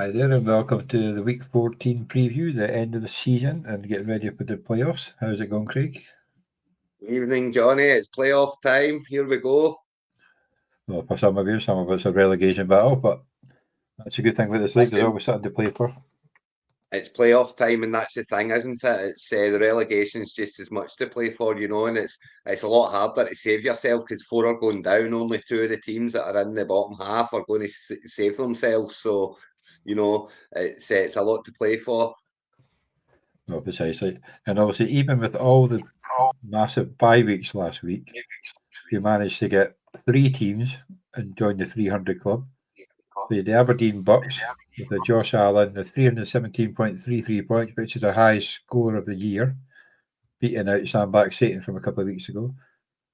Hi there, and welcome to the Week 14 preview, the end of the season, and getting ready for the playoffs. How's it going, Craig? Evening, Johnny. It's playoff time. Here we go. Well, for some of it's a relegation battle, but that's a good thing with this league. There's always something to play for. It's playoff time, and that's the thing, isn't it? It's the relegation's just as much to play for, and it's a lot harder to save yourself because 4 are going down. Only 2 of the teams that are in the bottom half are going to save themselves. So, it's a lot to play for. No, precisely. And obviously, even with all the massive bye weeks last week, we managed to get 3 teams and join the 300 club. The Aberdeen Bucks with the Josh Allen, the 317.33 points, which is the highest score of the year, beating out Sandbach Satan from a couple of weeks ago.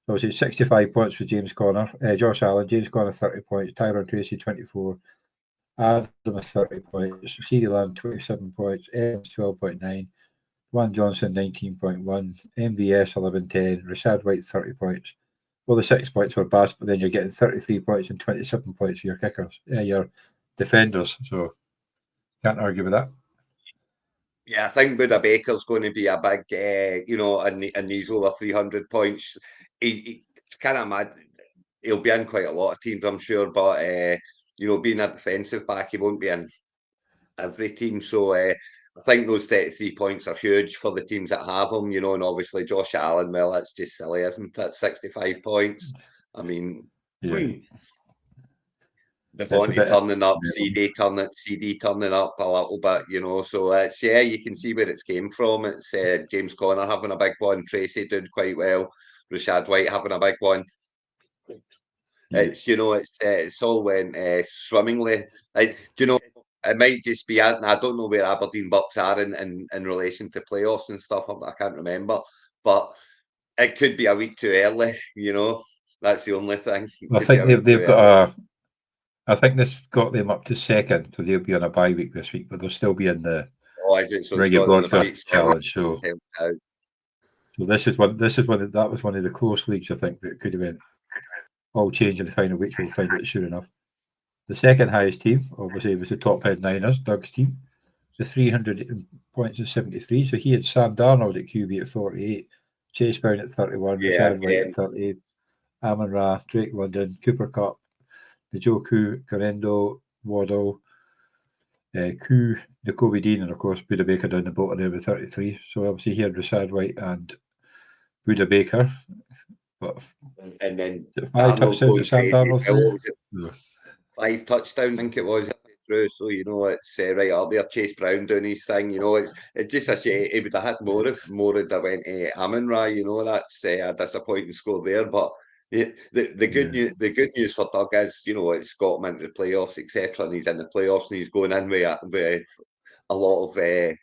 So it's 65 points for Josh Allen, James Conner 30 points, Tyrone Tracy 24, Adam 30 points, CD Lamb 27 points, Evans 12.9, Juan Johnson 19.1, MVS 11.10, Rashad White 30 points. Well, the 6 points were bad, but then you're getting 33 points and 27 points for your kickers, your defenders. So can't argue with that. Yeah, I think Buda Baker's going to be a big, in these over 300 points. He kind of mad. He'll be in quite a lot of teams, I'm sure, but being a defensive back, he won't be in every team. So I think those 33 points are huge for the teams that have him, and obviously Josh Allen, well, that's just silly, isn't it? 65 points. I mean, Devontae turning up, CD turning up a little bit, So it's you can see where it's came from. It's James Conner having a big one, Tracy did quite well, Rashad White having a big one. It's it's all went swimmingly. It might just be. I don't know where Aberdeen Bucks are in relation to playoffs and stuff. I can't remember, but it could be a week too early. That's the only thing. I think they've got I think this got them up to second, so they'll be on a bye week this week, but they'll still be in the regular broadcast challenge. So this is one. That was one of the close leagues. I think that could have been all changed in the final week. We'll find out sure enough. The second highest team, obviously, was the Top Head Niners, Doug's team. The 300 points at 73. So he had Sam Darnold at QB at 48, Chase Brown at 31, Rashad White at 38, Amon Ra, Drake London, Cooper Cup, Njoku, Garendo, Waddle, Nakobe Dean, and of course Buda Baker down the bottom there with 33. So obviously he had Rashad White and Buda Baker. But and then 5 touchdowns at Sam Darnold. 5 touchdowns, I think it was through. So it's right up there. Chase Brown doing his thing. It's just a shame. He would have had more if that went to Amon Ra. That's a disappointing score there, but. The good news for Doug is, it's got him into the playoffs, etc. And he's in the playoffs and he's going in with a lot of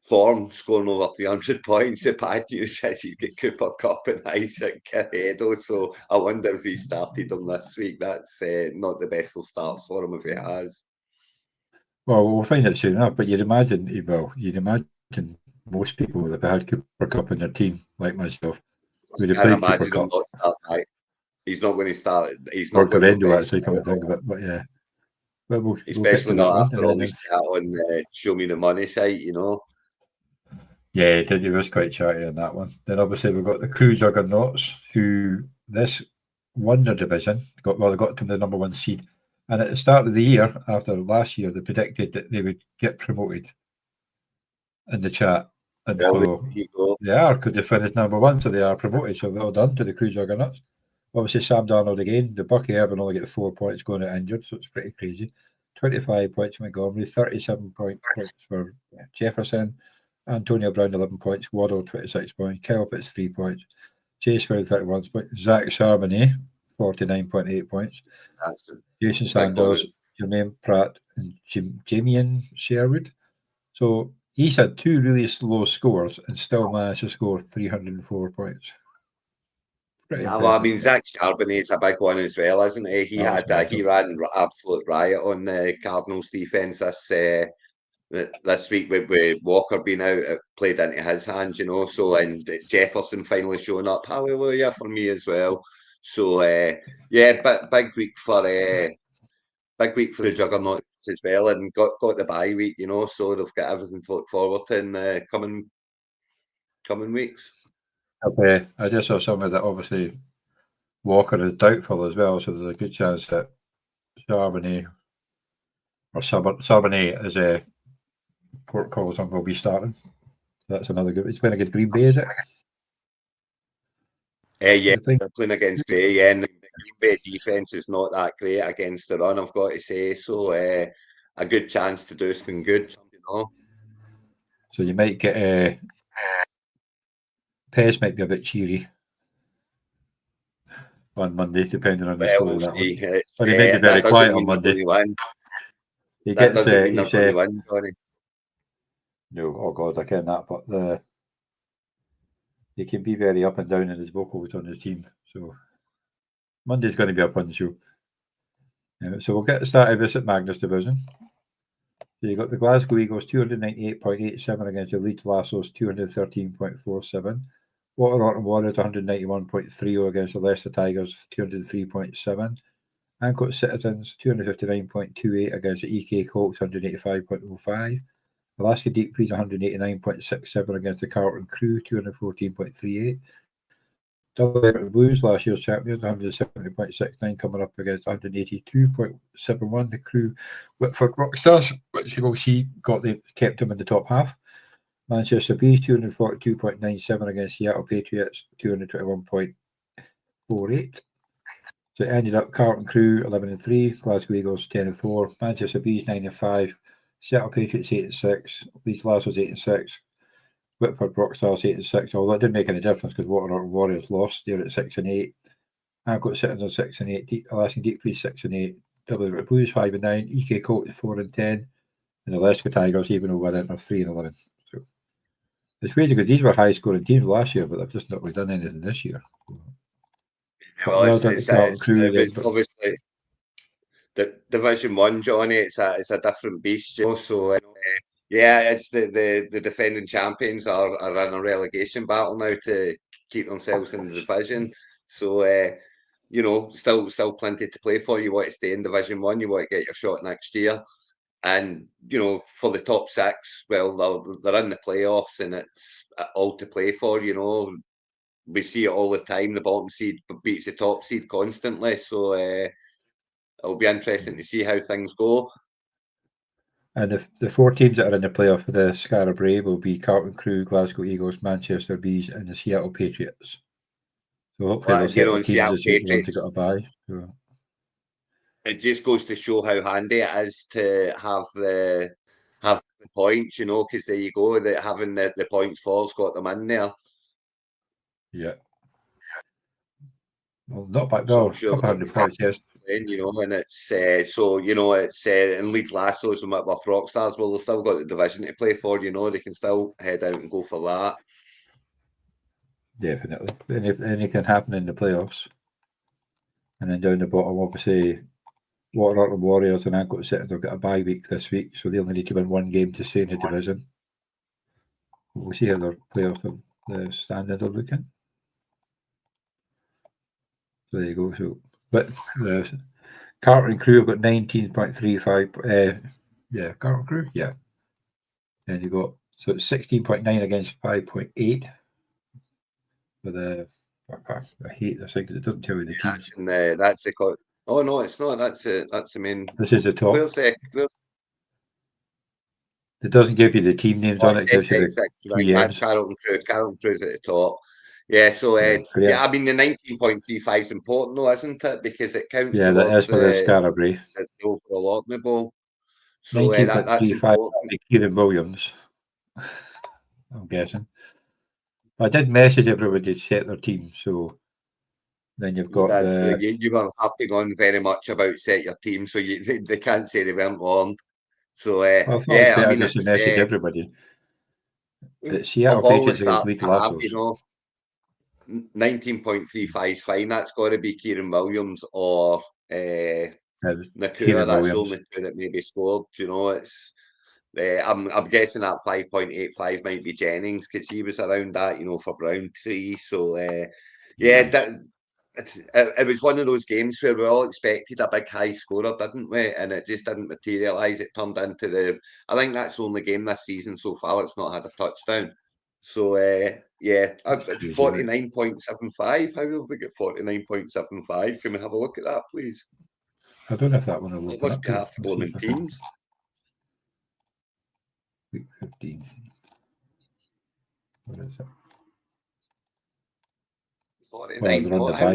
form, scoring over 300 points. The bad news is he's got Cooper Cup and Isaac Guerrero. So I wonder if he started him this week. That's not the best of starts for him if he has. Well, we'll find out soon enough. But you'd imagine most people that had Cooper Cup in their team, like myself, would have played Cooper Cup. He's not going to start. He's not going to actually come and think of it, but yeah. Well, especially not after all this chat on Show Me the Money site, Yeah, he was quite chatty on that one. Then obviously we've got the Crew Juggernauts, who this won their division. They got to the number 1 seed, and at the start of the year, after last year, they predicted that they would get promoted in the chat. And so they are, because they finished number 1, so they are promoted. So well done to the Crew Juggernauts. Obviously, Sam Darnold again. The Bucky Urban only get 4 points going out injured, so it's pretty crazy. 25 points for Montgomery, 37 points for Jefferson, Antonio Brown 11 points, Waddle 26 points, Kyle Pitts 3 points, Chase Brown 31 points, Zach Charbonnet 49.8 points, Jason Sanders, Jermaine Pratt, and Jamian Sherwood. So he's had 2 really slow scores and still managed to score 304 points. Zach Charbonnet is a big one as well, isn't he? He ran an absolute riot on the Cardinals defense this week with Walker being out. It played into his hands, So and Jefferson finally showing up, hallelujah for me as well. So big week for the Juggernaut as well, and got the bye week, you know, so they've got everything to look forward to in coming weeks. Okay, I just saw somewhere that obviously Walker is doubtful as well, so there's a good chance that Charbonnet as a Port Colson will be starting. That's another good. It's been a good Green Bay, is it? Yeah, they're playing against Grey, yeah, and the Green Bay defence is not that great against the run, I've got to say. So a good chance to do something good, you know. So you might get Pez might be a bit cheery on Monday, depending on the score We'll of that see. one. Or he might be very quiet on Monday. He That gets, doesn't mean they're going to win, Johnny. No, oh God, I ken that, but he can be very up and down in his vocals on his team. So Monday's going to be a fun show. So we'll get started with St Magnus Division. So you got the Glasgow Eagles 298.87 against the Leeds Lassos 213.47. Orkney Warriors 191.30 against the Leicester Tigers 203.7. Ancoats Citizens 259.28 against the EK Colts 185.05. Alaska Deep Freeze 189.67 against the Carlton Crew 214.38. Double Everton Blues, last year's champions, 170.69 coming up against 182.71. The Crew Whitford Rockstars, which you will see kept them in the top half. Manchester Bees 242.97 against Seattle Patriots 221.48. So it ended up Carlton Crew 11-3, Glasgow Eagles 10-4, Manchester Bees 9-5, Seattle Patriots 8-6, Leeds Lassos 8-6, Whitford Rockstars 8-6. Although it didn't make any difference because Waterloo Warriors lost. They're at 6-8. Ancoats Citizens 6-8. Alaskan Deep Freeze 6-8. Double Blues 5-9. EK Colts 4-10. And the Alaska Tigers, even though we're in, are 3-11. So it's crazy because these were high scoring teams last year, but they've just not really done anything this year. Well, it's obviously the Division 1, Johnny. It's a different beast, you know. So yeah, it's the defending champions are in a relegation battle now to keep themselves in the division. So you know, still plenty to play for. You want to stay in Division 1, you want to get your shot next year. And you know, for the top six, well, they're in the playoffs, and it's all to play for. You know, we see it all the time. The bottom seed beats the top seed constantly, so it'll be interesting to see how things go. And the four teams that are in the playoff for the Scarra Brave will be Carlton Crew, Glasgow Eagles, Manchester Bees, and the Seattle Patriots. So hopefully they'll set the teams as you want to get a bye. So. It just goes to show how handy it is to have the points, you know, because there you go, that having the points for's got them in there. Yeah. Well, not back So though. I'm sure Couple hundred points, yes. You know, and it's so you know it's and Leeds Lassos and Whitworth Rockstars. Well, they've still got the division to play for. You know, they can still head out and go for that. Definitely, anything can happen in the playoffs. And then down the bottom, obviously, Orkney Warriors and Ancoats Citizens have got a bye week this week, so they only need to win one game to stay in the division. We'll see how their playoffs of the standings are looking. So there you go. So, but the Carlton Crew have got 19.35. Yeah, Carlton Crew. Yeah. And you got so it's 16.9 against 5.8 for the. I hate this thing because it doesn't tell you the teams. That's the. Oh no, it's not. That's the main. This is the top. Where's it doesn't give you the team names on it. It gives you the that's Carlton Crew. Carlton Crew's at the top. Yeah, so yeah, I mean the 19.35 is important though, isn't it? Because it counts that is for the Scarra Brave. The overall OrkneyBowl. So 19.35 Kieran Williams. I'm guessing. I did message everybody to set their team, so then you've got you were harping on very much about set your team, so they can't say they weren't warned. So yeah, I mean, it's message everybody. Of all the stuff you have, you know, 19.35 is fine. That's got to be Kieran Williams or Nakua. That's the only two that maybe scored. You know, it's. I'm guessing that 5.85 might be Jennings because he was around that, you know, for Brown 3. So yeah, it was one of those games where we all expected a big high scorer, didn't we? And it just didn't materialise. It turned into I think that's the only game this season so far that's not had a touchdown. So, yeah, 49.75. How will they get 49.75? Can we have a look at that, please? I don't know if that one will It open must up. be half blooming teams. Week 15. What is it? 49 Well, points. How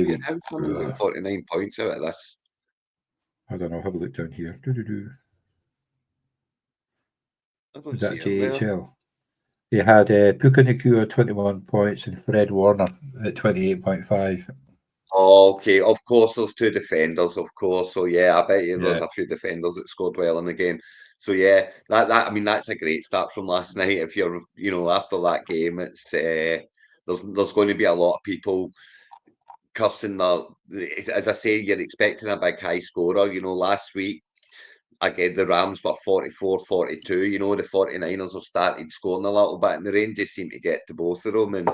can we get 49 points out of this? I don't know. Have a look down here. I don't Is that see it there. JHL? He had Puka Nakua 21 points and Fred Warner at 28.5. Oh, okay, of course, there's two defenders, of course. So yeah, I bet you there's Yeah. a few defenders that scored well in the game. So yeah, that I mean that's a great start from last night. If you're after that game, it's there's going to be a lot of people cursing as I say, you're expecting a big high scorer. Last week again the Rams were 44-42. The 49ers have started scoring a little bit, and the Rangers seem to get to both of them, and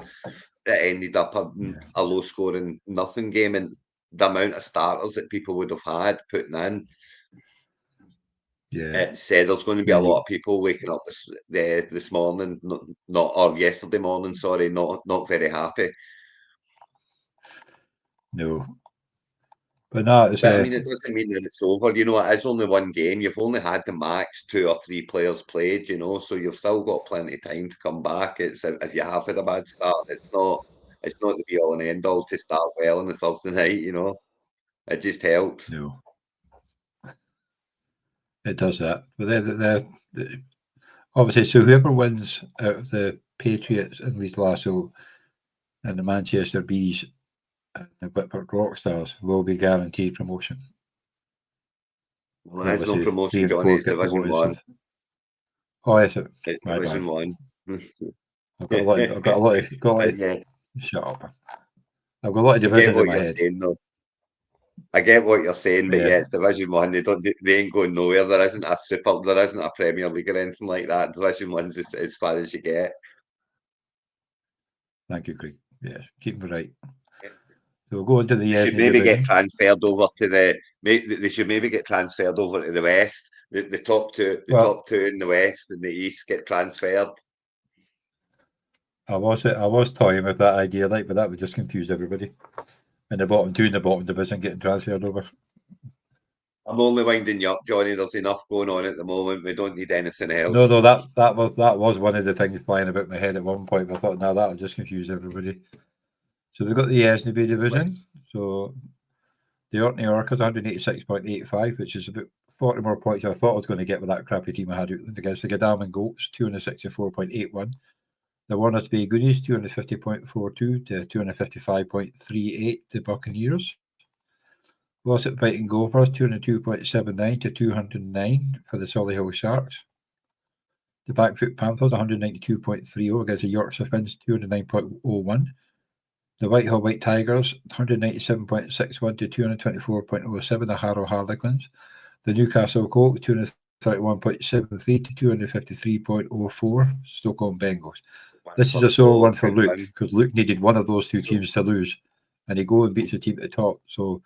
it ended up a low scoring nothing game, and the amount of starters that people would have had putting in. Yeah. It said there's going to be a lot of people waking up this morning, or yesterday morning, sorry, not very happy. No. But no, it's But I mean, it doesn't mean that it's over. It is only one game. You've only had the max 2 or 3 players played. So you've still got plenty of time to come back. It's if you have had a bad start, it's not the be all and end all to start well on the Thursday night. It just helps. no. It does that. But they're obviously, so whoever wins out of the Patriots and Leeds Lasso and the Manchester Bees and the Whitburt Rockstars will be guaranteed promotion. Well, there's no promotion, Johnny. It's Division 1. Oh, is it? It's Division 1. I've got a lot of Yeah. Shut up. I've got a lot of divisions I get what in my you're head. saying, though. I get what you're saying, but Yeah. it's Division 1. They ain't going nowhere. There isn't a Premier League or anything like that. Division 1's as far as you get. Thank you, Craig. Yes, keep me right. So we'll go into the They should maybe get transferred over to they should maybe get transferred over to the West. The top two in the West and the East get transferred. I was toying with that idea, but that would just confuse everybody. And the bottom division getting transferred over. I'm only winding you up, Johnny. There's enough going on at the moment. We don't need anything else. No, that was one of the things flying about my head at one point. But I thought, no, that'll just confuse everybody. So we've got the OrkneyBowl division. So the Orkney Orcas 186.85, which is about 40 more points than I thought I was going to get with that crappy team I had against the Godalming Goats, 264.81. The Warners Bay Goonies, 250.42 to 255.38 to Buccaneers. Glossop Fighting Gophers, 202.79 to 209 for the Solihull Sharks. The Backfoot Panthers, 192.30 against the Yorkshire Finns, 209.01. The Whitehall White Tigers, 197.61 to 224.07, the Harrow Harlequins. The Newcastle Colts, 231.73 to 253.04, Stockholm Bengals. This is a sore one for Luke, because Luke needed one of those two teams to lose, and he goes and beats the team at the top. So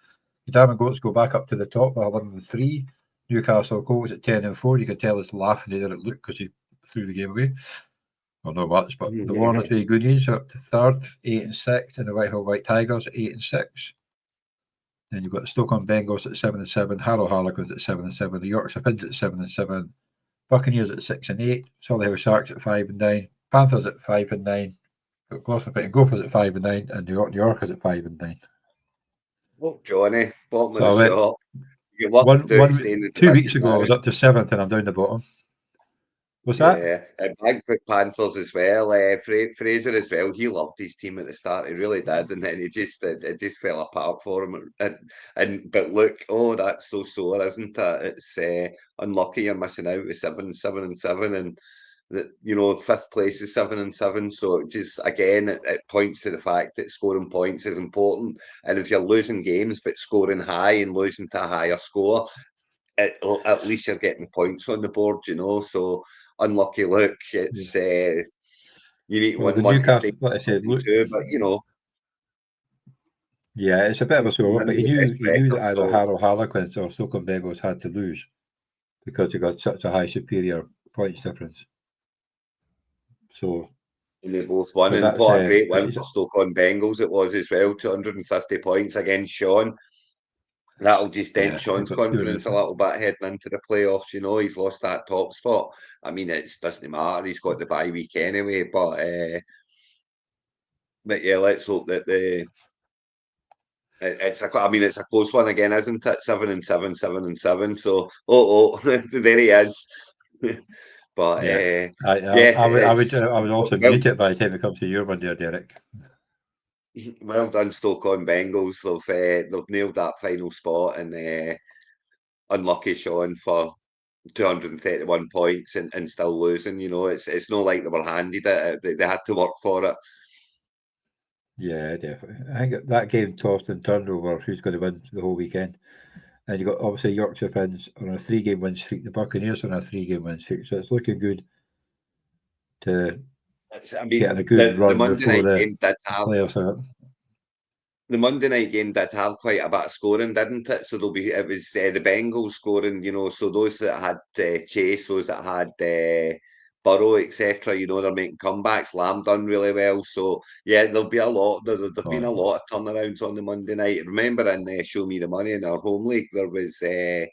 the Diamond Goats go back up to the top with 11-3. Newcastle Colts at 10-4. You can tell it's laughing there at Luke because he threw the game away. Well, not much, but the Warners Bay Goonies are up to third, 8-6, and the Whitehall White Tigers at 8-6. Then you've got the Stockholm Bengals at 7-7, Harrow Harlequins at 7-7, the Yorkshire Finns at 7-7, Buccaneers at 6-8, Solihull Sharks at 5-9, Panthers at 5-9, Glossop Fighting Gophers at 5-9, and the Orkney Orcas at 5-9. Oh, Johnny, bottom of the shop. You work 2 weeks ago, I was up to 7th, and I'm down the bottom. What's that? Yeah, Blackfoot Panthers as well. Fraser as well. He loved his team at the start. He really did, and then it just fell apart for him. But look, that's so sore, isn't it? It's unlucky you're missing out with 7-7, and that fifth place is 7-7. So it just again it points to the fact that scoring points is important, and if you're losing games but scoring high and losing to a higher score, at least you're getting points on the board. So. Unlucky look. It's you need one to stay. Like I said, Luke, but Yeah, it's a bit of a sore, but he knew that either So Harrow Harlequins or Stoke Bengals had to lose because they got such a high superior points difference. So they both won, but and that's what a great win it's, for Stoke-on-Bengals it was as well. 250 points against Sean. That'll just dent they've Sean's got confidence a little bit heading into the playoffs. You know, he's lost that top spot. I mean, it doesn't matter. He's got the bye week anyway. But yeah, let's hope that it's a close one again, isn't it? 7-7, 7-7. So there he is. But yeah. yeah, I would it's also well, mute it by the time it comes to your one there, Derek. well done, Stoke-on-Bengals. They've nailed that final spot, and unlucky Sean for 231 points and still losing. You know, it's not like they were handed it. They had to work for it. Yeah, definitely. I think that game tossed and turned over who's going to win the whole weekend. And you got obviously Yorkshire fans on a 3-game win streak, the Buccaneers on a 3-game win streak. So it's looking good to I getting a mean, good the run Monday before night the game did have playoffs are. the Monday night game did have quite a bit of scoring, didn't it? So it was the Bengals scoring, you know. So those that had Chase, those that had Burrow, etc. You know, they're making comebacks. Lamb done really well. So yeah, there'll be a lot. There've been a lot of turnarounds on the Monday night. Remember in Show Me the Money in our home league, there was 2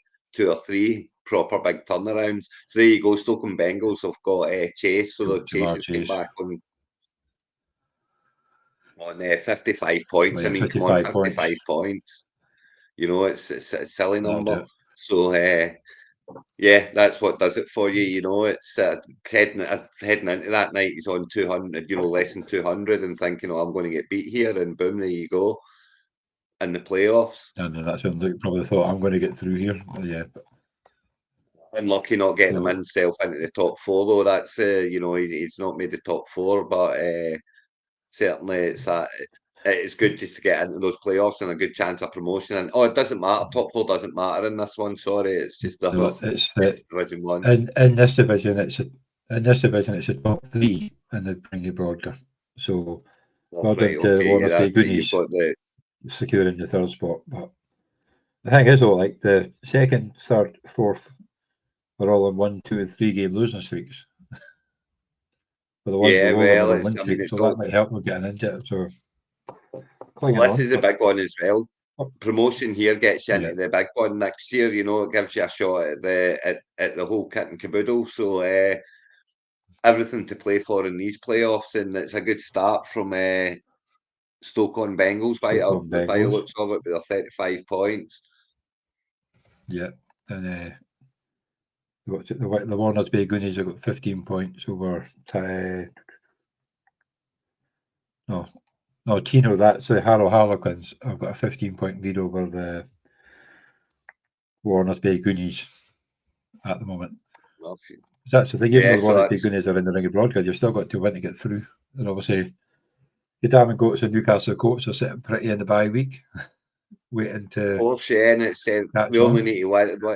or 3 proper big turnarounds. So there you go. Stoke and Bengals have got Chase, so the Jamar Chases came Chase. back on 55 points. Well, I yeah, mean, come on, 55 points. 55 points. You know, it's a silly That'll do number. it. So, yeah, that's what does it for you. You know, it's heading into that night. He's on 200. You know, less than 200, and thinking, "Oh, I'm going to get beat here," and boom, there you go in the playoffs. And that's when Luke probably thought, I'm going to get through here. Yeah. Unlucky not getting So, himself into the top 4 though. That's you know, he's not made the top 4, but certainly it's good just to get into those playoffs and a good chance of promotion. And it doesn't matter. Top 4 doesn't matter in this one. Sorry, it's just no, it's just Division 1. in this division, it's a top 3 in the Premier Broadcast. So, Oh, well done right, to okay, yeah, Warner's Bay that's right. You've Goonies got the securing the 3rd spot. But the thing is, though, like the 2nd, 3rd, 4th are all on 1, 2, and 3 game losing streaks. For the ones yeah. below them Well, are on win streaks, it's so that all. might help them getting into it. So, Well, clinging this on. is a big one as well. Oh, Promotion here gets you yeah, into the big one next year. You know, it gives you a shot at the whole kit and caboodle. So everything to play for in these playoffs, and it's a good start from Stoke-on-Bengals Stoke on by the Bengals. looks of it with their 35 points. Yeah, and the Warner's Bay Goonies have got 15 points over. No, Tino. That's the Harrow Harlequins. I've got a 15-point lead over the Warner's Bay Goonies at the moment. Well, That's the thing. Even yeah, though the so Warner's Bay that's Goonies are in the ring of broadcast, you've still got to win to get through. And obviously, the Diamond Goats and Newcastle Coats are sitting pretty in the bye week, waiting to course, yeah, and it's catch they only on. need to win.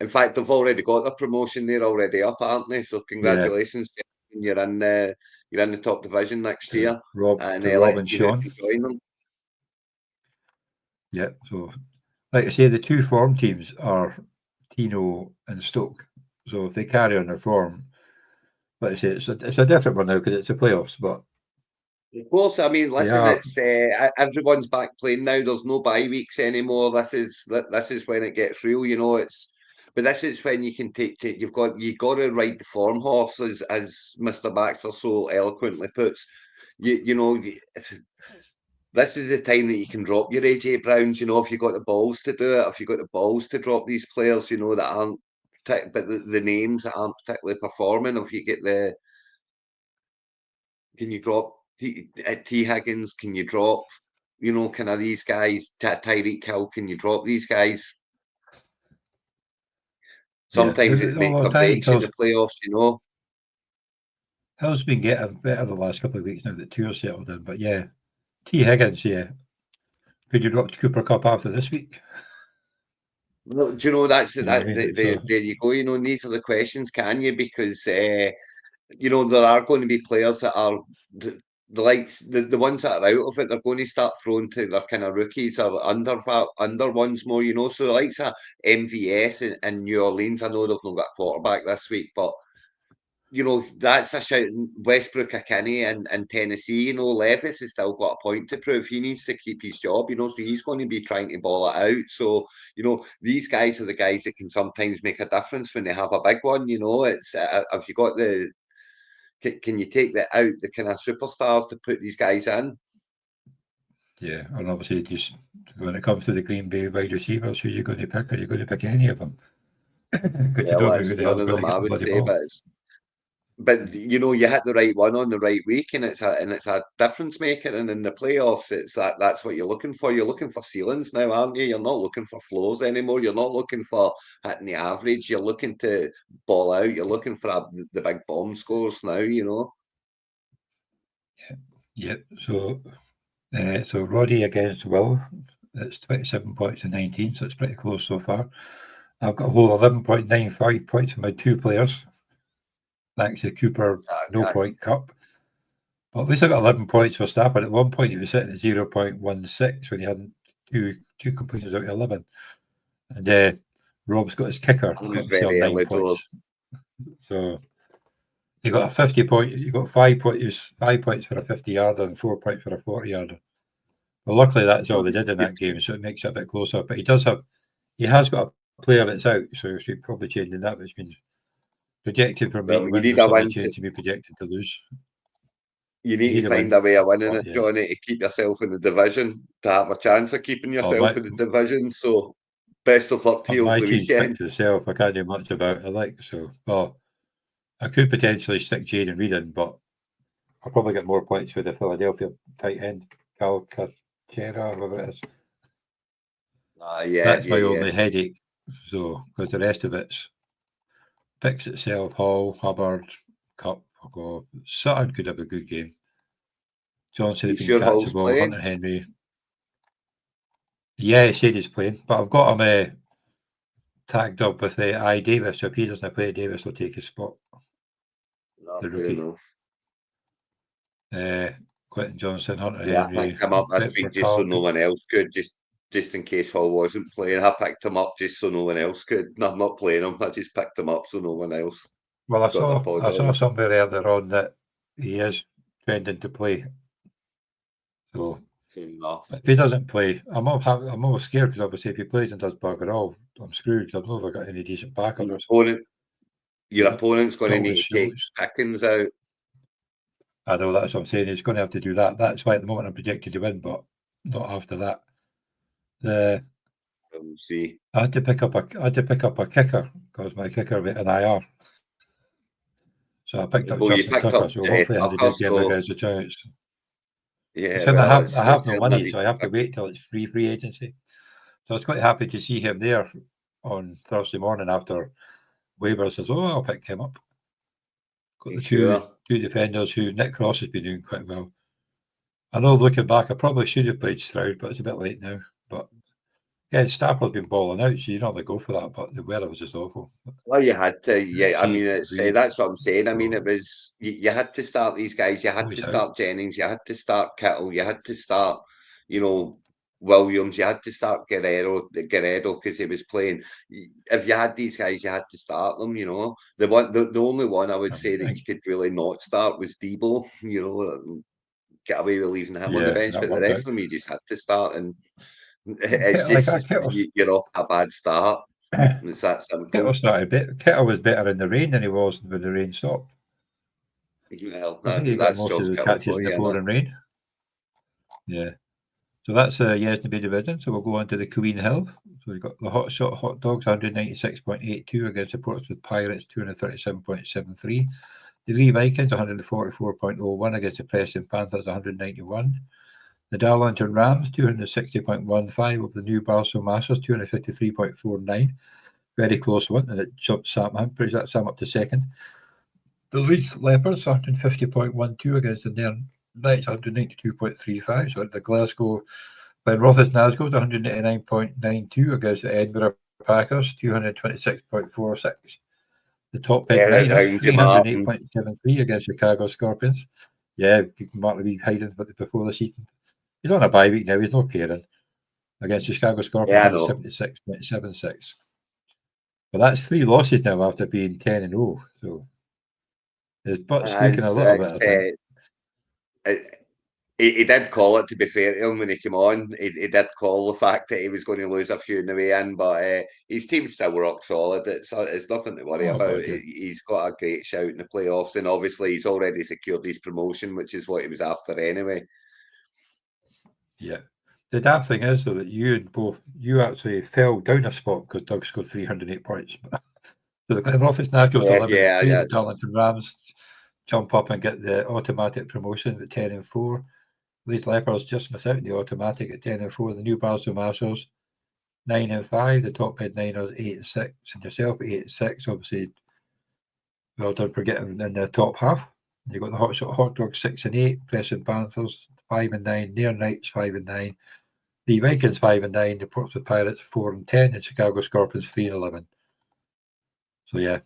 In fact, they've already got their promotion. They're already up, aren't they? So Yeah, congratulations, you're in the top division next year, and Rob let's and see who Sean. can join them. Yeah, so like I say, the 2 form teams are Tino and Stoke. So if they carry on their form, like I say, it's a different one now because it's the playoffs, but Of course, I mean, they listen, are. it's everyone's back playing now. There's no bye weeks anymore. This is when it gets real, you know. But this is when you can take it. You got to ride the form horse, as Mr. Baxter so eloquently puts. You know, this is the time that you can drop your AJ Browns. You know, if you got the balls to do it, if you got the balls to drop these players, you know that aren't, but the names that aren't particularly performing. If you get can you drop T Higgins? Can you drop, you know, kind of these guys, Tyreek Hill? Can you drop these guys? Yeah, Sometimes it makes although or Tyreek breaks in the playoffs, you know. Hill's been getting better the last couple of weeks now that Tour's settled in. But yeah, T Higgins, yeah. Could you drop Cooper Cup after this week? No, do you know that's You know what I that? mean? So There you go. You know, and these are the questions. Can you? Because you know there are going to be players that are the ones that are out of it, they're going to start throwing to their kind of rookies or under ones more, you know. So the likes of MVS and New Orleans, I know they've not got a quarterback this week, but you know, that's a shout. Westbrook, Kenny, and Tennessee, you know, Levis has still got a point to prove. He needs to keep his job, you know, so he's going to be trying to ball it out. So, you know, these guys are the guys that can sometimes make a difference when they have a big one, you know. It's have you got can you take that out, the kind of superstars to put these guys in? Yeah, and obviously, just when it comes to the Green Bay wide receivers, who you're going to pick? Are you going to pick any of them? Because you don't know who the hell's None of going to them, get I the would bloody say, ball. but you know, you hit the right one on the right week, and it's a difference maker. And in the playoffs, that's what you're looking for. You're looking for ceilings now, aren't you? You're not looking for floors anymore. You're not looking for hitting the average. You're looking to ball out. You're looking for the big bomb scores now. You know. Yeah. So Roddy against Will. It's 27 points to 19, so it's pretty close so far. I've got a whole 11.95 points from my two players, thanks to Cooper No Point Cup. Well, at least I got 11 points for Stafford. At one point, he was sitting at 0.16 when he had two completions out of 11. And Rob's got his kicker, got himself 9 points. So you got a 50 point. You got 5 points. 5 points for a 50-yarder and 4 points for a 40-yarder. Well, luckily that's all they did in that game, so it makes it a bit closer. But he has got a player that's out, so we should probably change that, which means projected for me to win, to be projected to lose. You need to find a way of winning it, Johnny, to keep yourself in the division, to have a chance of keeping yourself in the division. So, best of luck to you over the weekend. To myself, I can't do much about it. Well, I could potentially stick Jaden Reed in, but I'll probably get more points with the Philadelphia tight end, Cal Kachera, whatever it is. That's my only headache. So, because the rest of it's picks itself, Hall, Hubbard, Cup. Sutton could have a good game. Johnson had been catch the ball, Hunter Henry. Yeah, he said he's playing, but I've got him tagged up with I Davis. So if he doesn't play, Davis will take his spot. The rookie. Quentin Johnson, Hunter Henry. I picked him up this week just so no one else could, just in case Hall wasn't playing. I picked him up just so no one else could. No, I'm not playing him. I just picked him up so no one else. Well, I saw somewhere earlier on that he is trending to play. So if he doesn't play, I'm almost scared because obviously if he plays and does bugger all, I'm screwed. I've never got any decent backup. Your opponent's going to need to take Pickens out. I know, that's what I'm saying. He's going to have to do that. That's why at the moment I'm projected to win, but not after that. We'll see. I had to pick up a kicker because my kicker went an IR. So I picked up Justin Tucker. So hopefully I had to give my guys a chance. Yeah, I have no money, so I have to wait till it's free agency. So I was quite happy to see him there on Thursday morning after waivers says, I'll pick him up. Got the two defenders who Nick Cross has been doing quite well. I know looking back, I probably should have played Stroud, but it's a bit late now. But yeah, Stafford's been balling out, so you normally go for that, but the weather was just awful. Well, you had to, I mean, that's what I'm saying. I mean, it was you had to start these guys. You had to start Jennings. You had to start Kittle. You had to start, Williams. You had to start Guerrero because he was playing. If you had these guys, you had to start them. The only one I would say that you could really not start was Debo. Get away with leaving him on the bench, but the rest of them you just had to start, and it's just you're off a bad start. It's that simple. Kittle was better in the rain than he was when the rain stopped. Well, I think he got most of the catches in the pouring rain. Yeah. So that's Yesney division. So we'll go on to the Queen Hill. So we've got the Hot Dogs 196.82 against the Portsmouth Pirates 237.73. The Lee Vikings 144.01 against the Preston Panthers 191. The Darlington Rams 260.15 of the New Barstow Masters 253.49. Very close one, and it jumped Sam Humphries. That Sam up to second. The Leeds Leopards 150.12 against the Nairn Knights 192.35. So the Glasgow Glenrothes Nazgold 189.92 against the Edinburgh Packers 226.46. The top pin Riders 308.73 against Chicago Scorpions Yeah, Mark Lee hiding before the season. He's on a bye week now. He's not caring. Against the Chicago Yeah, I Scorpions, know. 76.76. But that's 3 losses now after being 10-0. So his butt's squeaking a little bit, I think. He did call it, to be fair to him, when he came on. He did call the fact that he was going to lose a few in the way in, but his team's still rock solid. It's nothing to worry Oh, about. God, yeah. He's got a great shout in the playoffs, and obviously he's already secured his promotion, which is what he was after anyway. Yeah. The damn thing is, though, that you actually fell down a spot because Doug scored 308 points. So the Glenrothes now goes to 11 and 3. The Darlington Rams jump up and get the automatic promotion at 10-4. Leeds Leopards just miss out the automatic at 10-4. The Newcastle Marshals 9-5. The Top Head Niners 8-6, and yourself 8-6. Obviously, well done for getting in the top half. You got the Hot Dogs 6-8. Preston Panthers 5-9. Near Knights 5-9. The Vikings 5-9. The Portsmouth Pirates 4-10. And Chicago Scorpions 3-11. So yeah.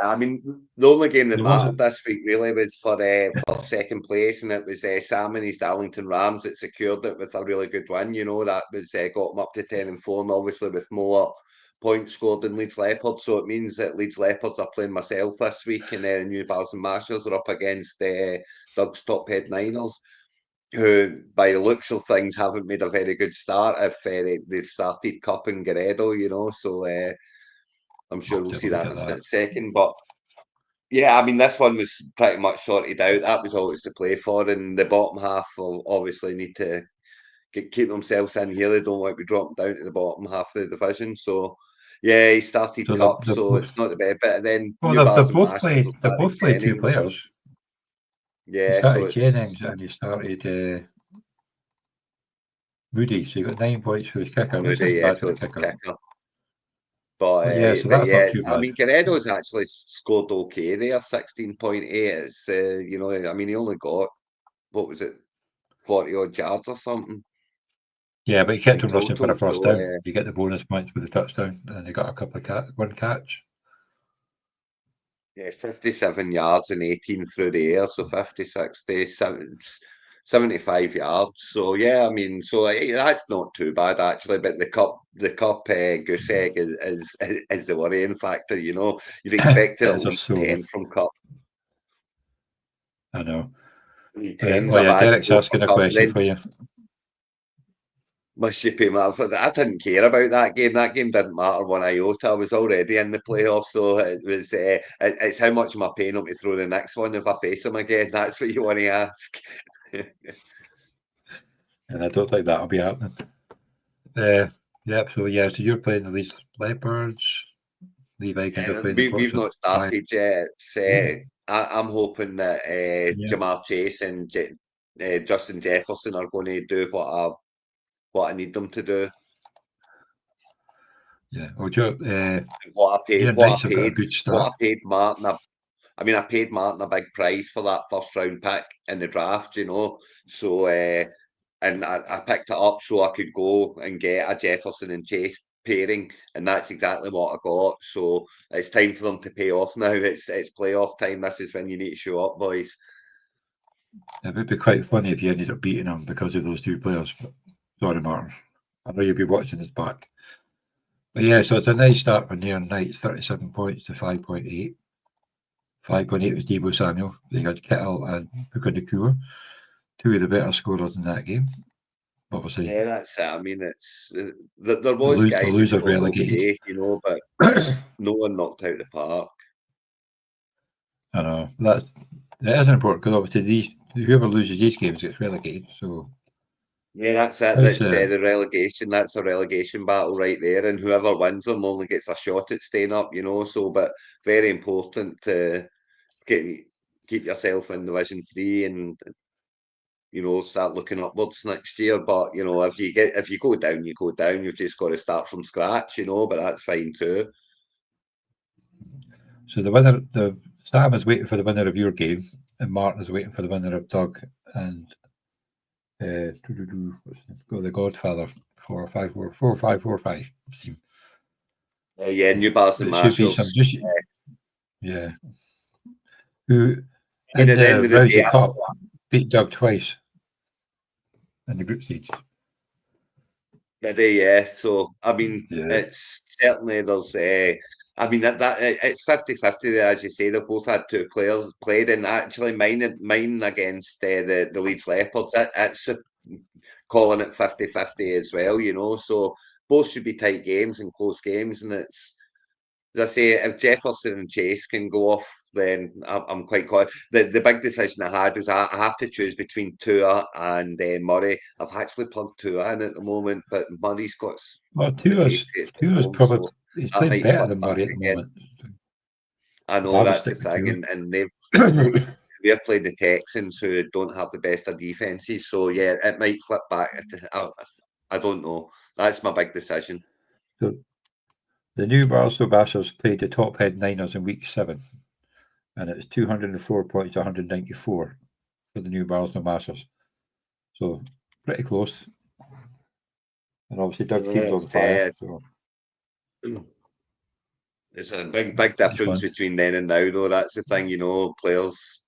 I mean, the only game that mattered this week really was for second place, and it was Sam and his Darlington Rams that secured it with a really good win. You know, that was got them up to 10-4, and obviously with more points scored than Leeds Leopards. So it means that Leeds Leopards are playing myself this week, and Newcastle Marshals are up against Doug's Top Head Niners, who, by the looks of things, haven't made a very good start if they started Cup and Guerrero, you know. So I'm sure we'll see that in a second. But yeah, I mean, this one was pretty much sorted out. That was always to play for, and the bottom half will obviously need to keep themselves in here. They don't want to be dropping down to the bottom half of the division. So yeah, he started Cup, so it's not the best. But then they've both played 2 players. So, yeah, you started Jennings and you started Moody, so you got 9 points for his kicker. Which is bad for the kicker. But yeah, so that's not too bad. I mean, Guerrero's actually scored okay there, 16.8. It's you know, I mean, he only got, what was it, 40 odd yards or something. Yeah, but he kept him rushing for a first down. You get the bonus points with the touchdown, and he got a couple of one catch. Yeah, 57 yards and 18 through the air, so 50, 60, 75 yards. So yeah, I mean, so that's not too bad actually. But the cup goose egg is the worrying factor. You know, you'd expect it at least 10 from Cup. I know. Derek's asking a question for you. Must you pay me? I didn't care about that game. That game didn't matter one iota. I was already in the playoffs, so it was. It's how much am I paying him to throw the next one if I face him again? That's what you want to ask. And I don't think that'll be happening. So so you're playing the Leeds Leopards. We've not started yet. I'm hoping that Jamar Chase and Justin Jefferson are going to do what I need them to do. Yeah. What I paid Martin. I mean, I paid Martin a big price for that first round pick in the draft, you know. So, and I picked it up so I could go and get a Jefferson and Chase pairing, and that's exactly what I got. So it's time for them to pay off now. It's playoff time. This is when you need to show up, boys. It would be quite funny if you ended up beating them because of those 2 players. But sorry, Martin. I know you'll be watching this back. But yeah, so it's a nice start for Near Knights, 37 points to 5.8. 5.8 was Deebo Samuel. They had Kittle and Puka 2 of the better scorers in that game. Obviously. Yeah, that's it. I mean, it's there was guys who scored okay, you know, but no one knocked out the park. I know that is important because obviously whoever loses these games gets relegated. So yeah, that's it. That's the relegation. That's a relegation battle right there, and whoever wins them only gets a shot at staying up. You know, so but very important to keep yourself in Division 3 and you know start looking upwards next year. But you know, if you go down, you go down. You've just got to start from scratch. You know, but that's fine too. So the Sam is waiting for the winner of your game, and Martin is waiting for the winner of Doug and the Godfather 4-5-4-5. Yeah, Newcastle Marshals. Yeah. Who in the Rousay Cup? beat Dub twice in the group stage. Did they? Yeah. So I mean, Yeah. it's certainly there's. I mean that it's 50-50 there, as you say. They both had two players played, and actually mine against the Leeds Leopards. It's calling it 50-50 as well. You know, so both should be tight games and close games, and it's. As I say, if Jefferson and Chase can go off, then I'm quite quiet. The big decision I had was I have to choose between Tua and Murray. I've actually plugged Tua in at the moment, but Murray's got Well, the Tua's Patriots at home, probably so he's that playing might better flip than back Murray at the again. moment. I know I would that's the stick with thing, Tua. and they're playing the Texans, who don't have the best of defenses. So yeah, it might flip back. I don't know. That's my big decision. So the new Barstow Bashers played the top head Niners in week 7, and it's 204 points to 194 for the new Barstow Bashers. So pretty close. And obviously Doug team's on fire. So It's a big difference between then and now, though. That's the thing, you know, players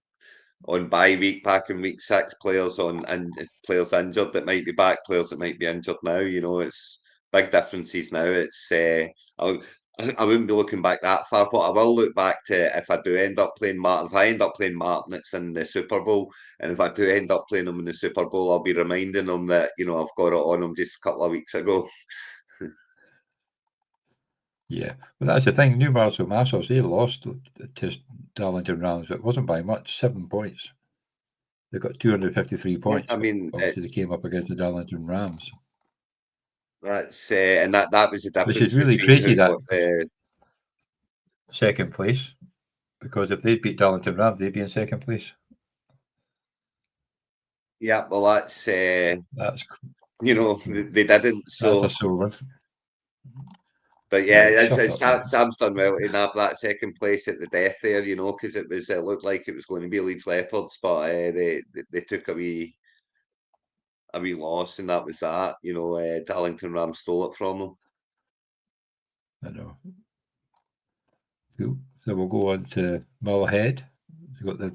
on bye week back in week 6, players on and players injured that might be back, players that might be injured now. You know, it's big differences now. It's I wouldn't be looking back that far, but I will look back to if I do end up playing Martin. If I end up playing Martin, it's in the Super Bowl, and if I do end up playing him in the Super Bowl, I'll be reminding him that I've got it on him just a couple of weeks ago. yeah, but that's the thing. New Barstow Bashers, they lost to Darlington Rams, but it wasn't by much, 7 points. They got 253 points. I mean, obviously they came up against the Darlington Rams. That's and that was the difference Which is really between crazy who that got the second place, because if they'd beat Darlington Rams, they'd be in second place. Yeah, well, that's That's they didn't. So, that's a sore one. but yeah, Shut up, Sam's done well to nab that second place at the death there, because it looked like it was going to be Leeds Leopards, but they took a wee loss, and that was that. Darlington Rams stole it from them. I know. Cool. So we'll go on to Mullhead. We've got the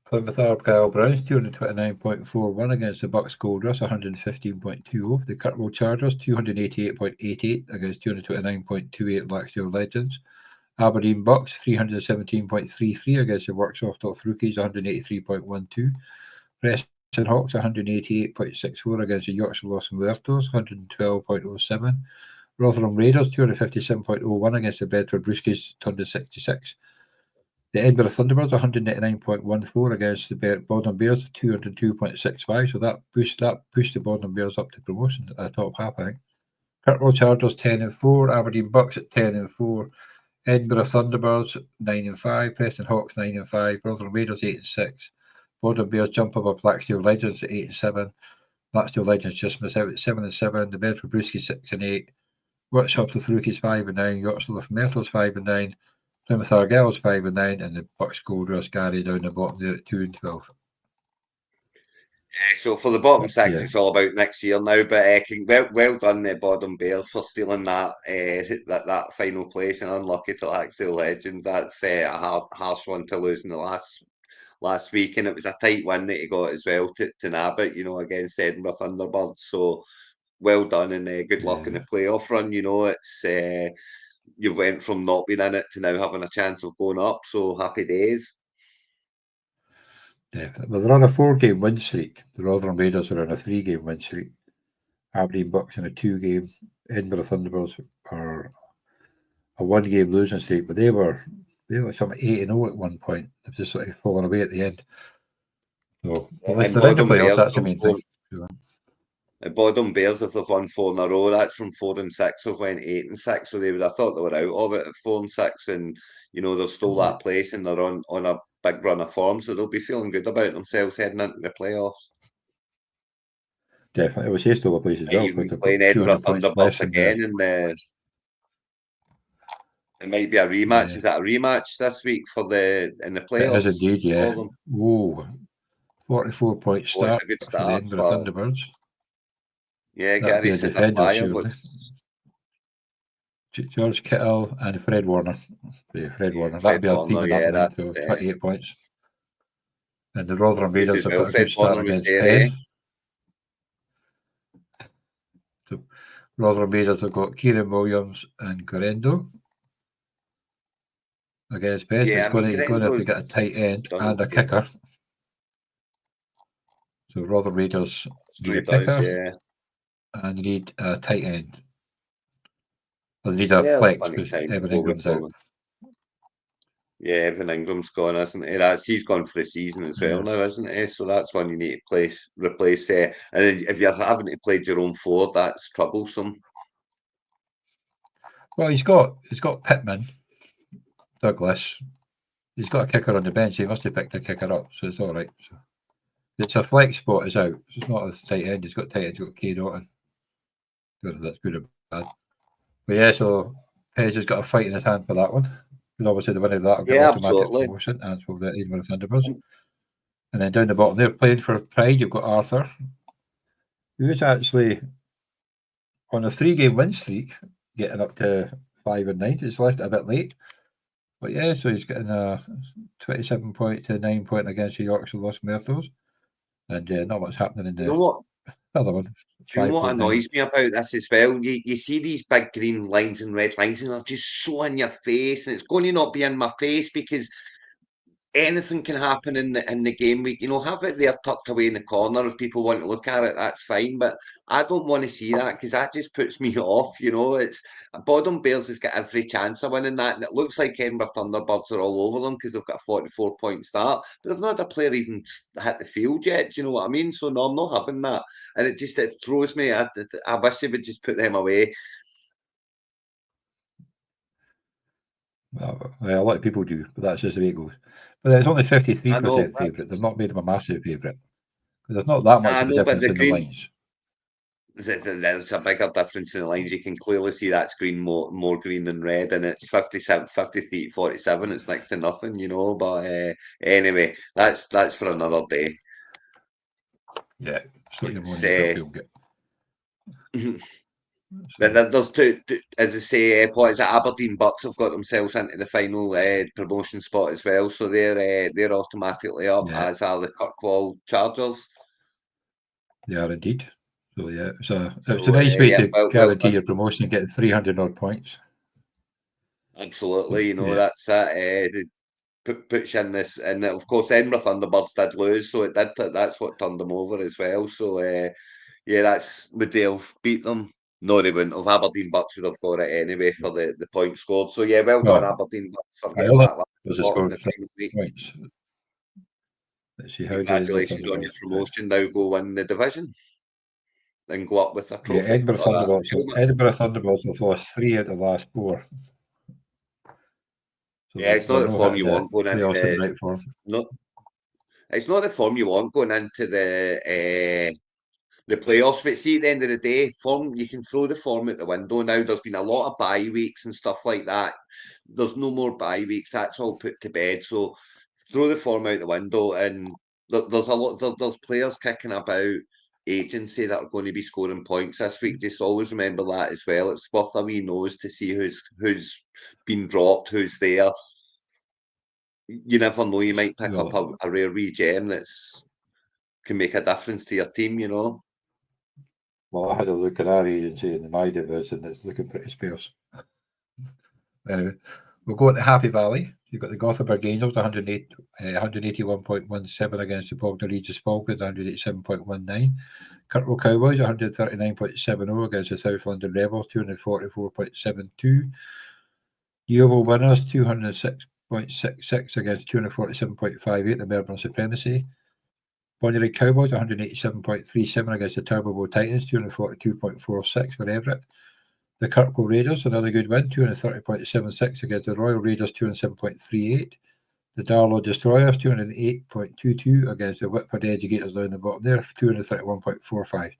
Plymouth Argyle Browns 229.41 against the Bucks Gold Rush 115.20. The Kirkwall Chargers 288.88 against 229.28 Blackstone Legends. Aberdeen Bucks 317.33 against the Worksoft Off Rookies 183.12. Preston Hawks 188.64 against the Yorkshire Los Muertos 112.07. Rotherham Raiders 257.01 against the Bedford Brewskis 166. The Edinburgh Thunderbirds 199.14 against the Bodmin Bears 202.65. So that pushed the Bodmin Bears up to promotion at the top half, I think. Kirkwall Chargers 10-4, Aberdeen Bucks at 10-4, Edinburgh Thunderbirds 9-5, Preston Hawks 9-5, Rotherham Raiders 8-6. Bodmin Bears jump above Blackstone Legends at 8-7. Blackstone Legends just miss out at 7-7. The Bedford Brewskis 6-8. Workshops with Rookies 5-9, Yorkshire Los Muertos 5-9, Plymouth Argyle's 5-9, and the Bucks Gold Rush Gary down the bottom there at 2-12. So for the bottom 6, yeah. It's all about next year now. But well done, the Bodmin Bears, for stealing that that final place, and unlucky to Laxdale Legends. That's a harsh one to lose in the last week, and it was a tight win that he got as well to nab it, against Edinburgh Thunderbirds. So well done, and good luck in the playoff run. It's you went from not being in it to now having a chance of going up. So happy days. Definitely. Well, they're on a 4-game win streak. The Rotherham Raiders are on a 3-game win streak. Aberdeen Bucks in a 2-game. Edinburgh Thunderbirds are a 1-game losing streak, but they were some 8-0 at one point. They've just sort of fallen away at the end. So if they're in the playoffs, that's the main thing. Bodmin Bears, if they've won 4 in a row, that's from 4 and 6. They've went 8 and 6, so I thought they were out of it at 4 and 6, and they've stole that place, and they're on a big run of form, so they'll be feeling good about themselves heading into the playoffs. Definitely, it was they stole a place as well. You've been playing Edinburgh Thunderbirds again, and it might be a rematch. Yeah. Is that a rematch this week in the playoffs? It is indeed, yeah. Oh, 44-point start, it's a good start for the Edinburgh Thunderbirds. Yeah, that'd be Gary's a in the defender, fire. surely. George Kittle and Fred Warner. Fred Warner. That'd be a team of that, so 28 points. And the Rotherham Raiders have got a Fred good start Bonner was against there, Penn. So Rotherham Raiders have got Kieran Williams and Correndo against Penn. Yeah, He's going to have to get a tight end and a kicker. So Rotherham Raiders need a kicker and they need a tight end. Or they need a flex because Evan Ingram's out. Yeah, Evan Ingram's gone, isn't he? He's gone for the season as well now, isn't he? So that's one you need to replace. And then if you're having to play Jerome Ford, that's troublesome. Well, he's got Pittman, Douglas. He's got a kicker on the bench. He must have picked a kicker up, so it's all right. So it's a flex spot is out. It's not a tight end. He's got tight end. He's got K. Norton. Whether that's good or bad. But yeah, so Page has got a fight in his hand for that one. Because obviously the winner of that will get automatic promotion, as will the Edinburgh Thunderbirds. And then down the bottom there, playing for Pride, you've got Arthur, who is actually on a 3-game win streak, getting up to 5-9. He's left it a bit late. But yeah, so he's getting a 27 point to 9 point against the Yorkshire Los Muertos. And not much happening in the other one. Do you know what annoys me about this as well? You see these big green lines and red lines, and they're just so in your face, and it's going to not be in my face because anything can happen in the game week. Have it there tucked away in the corner. If people want to look at it, that's fine. But I don't want to see that because that just puts me off. It's Bodom Bears has got every chance of winning that, and it looks like Edinburgh Thunderbirds are all over them because they've got a 44-point start, but they've not had a player even hit the field yet. Do you know what I mean? So no, I'm not having that, and it throws me. I wish they would just put them away. Well, a lot of people do, but that's just the way it goes. But it's only 53% favourite. They've not made him a massive favourite. There's not that much of a difference in the lines. There's a bigger difference in the lines. You can clearly see that's green, more green than red, and it's 53-47. It's next to nothing, But anyway, that's for another day. Yeah, There's two, as I say, what is it? Aberdeen Bucks have got themselves into the final promotion spot as well, so they're automatically up, as are the Kirkwall Chargers. They are indeed. So yeah, it's a nice way to guarantee your promotion and get 300 odd points. Absolutely, that's that. Puts in this, and of course, Edinburgh Thunderbirds did lose, so that's what turned them over as well. So would they have beat them? No, they wouldn't have. Aberdeen Bucks would have got it anyway for the points scored. So yeah, well done, Aberdeen Bucks for getting that last in the final week. Let's see how congratulations on your promotion. Now go win the division and go up with a trophy. Yeah, Edinburgh Thunderbirds have lost 3 out of the last 4. So yeah, it's not the form you want going into it's not the form you want going into the playoffs. But see, at the end of the day, form, you can throw the form out the window now. There's been a lot of bye weeks and stuff like that. There's no more bye weeks. That's all put to bed. So throw the form out the window, and there's players kicking about agency that are going to be scoring points this week. Just always remember that as well. It's worth a wee nose to see who's been dropped, who's there. You never know. You might pick up a rare wee gem that's can make a difference to your team. Well, I had a look at our agency in my division. It's looking pretty sparse. Anyway, we'll go into Happy Valley. You've got the Gothenburg Angels, 181.17 against the Bognor Regis Falcons, 187.19. Kirkwall Cowboys, 139.70 against the South London Rebels, 244.72. Yeovil Winners, 206.66 against 247.58, the Melbourne Supremacy. Bonniery Cowboys, 187.37 against the Turbo Titans, 242.46 for Everett. The Kirkwall Raiders, another good win, 230.76 against the Royal Raiders, 207.38. The Darlow Destroyers, 208.22 against the Whitford Educators down the bottom there, 231.45.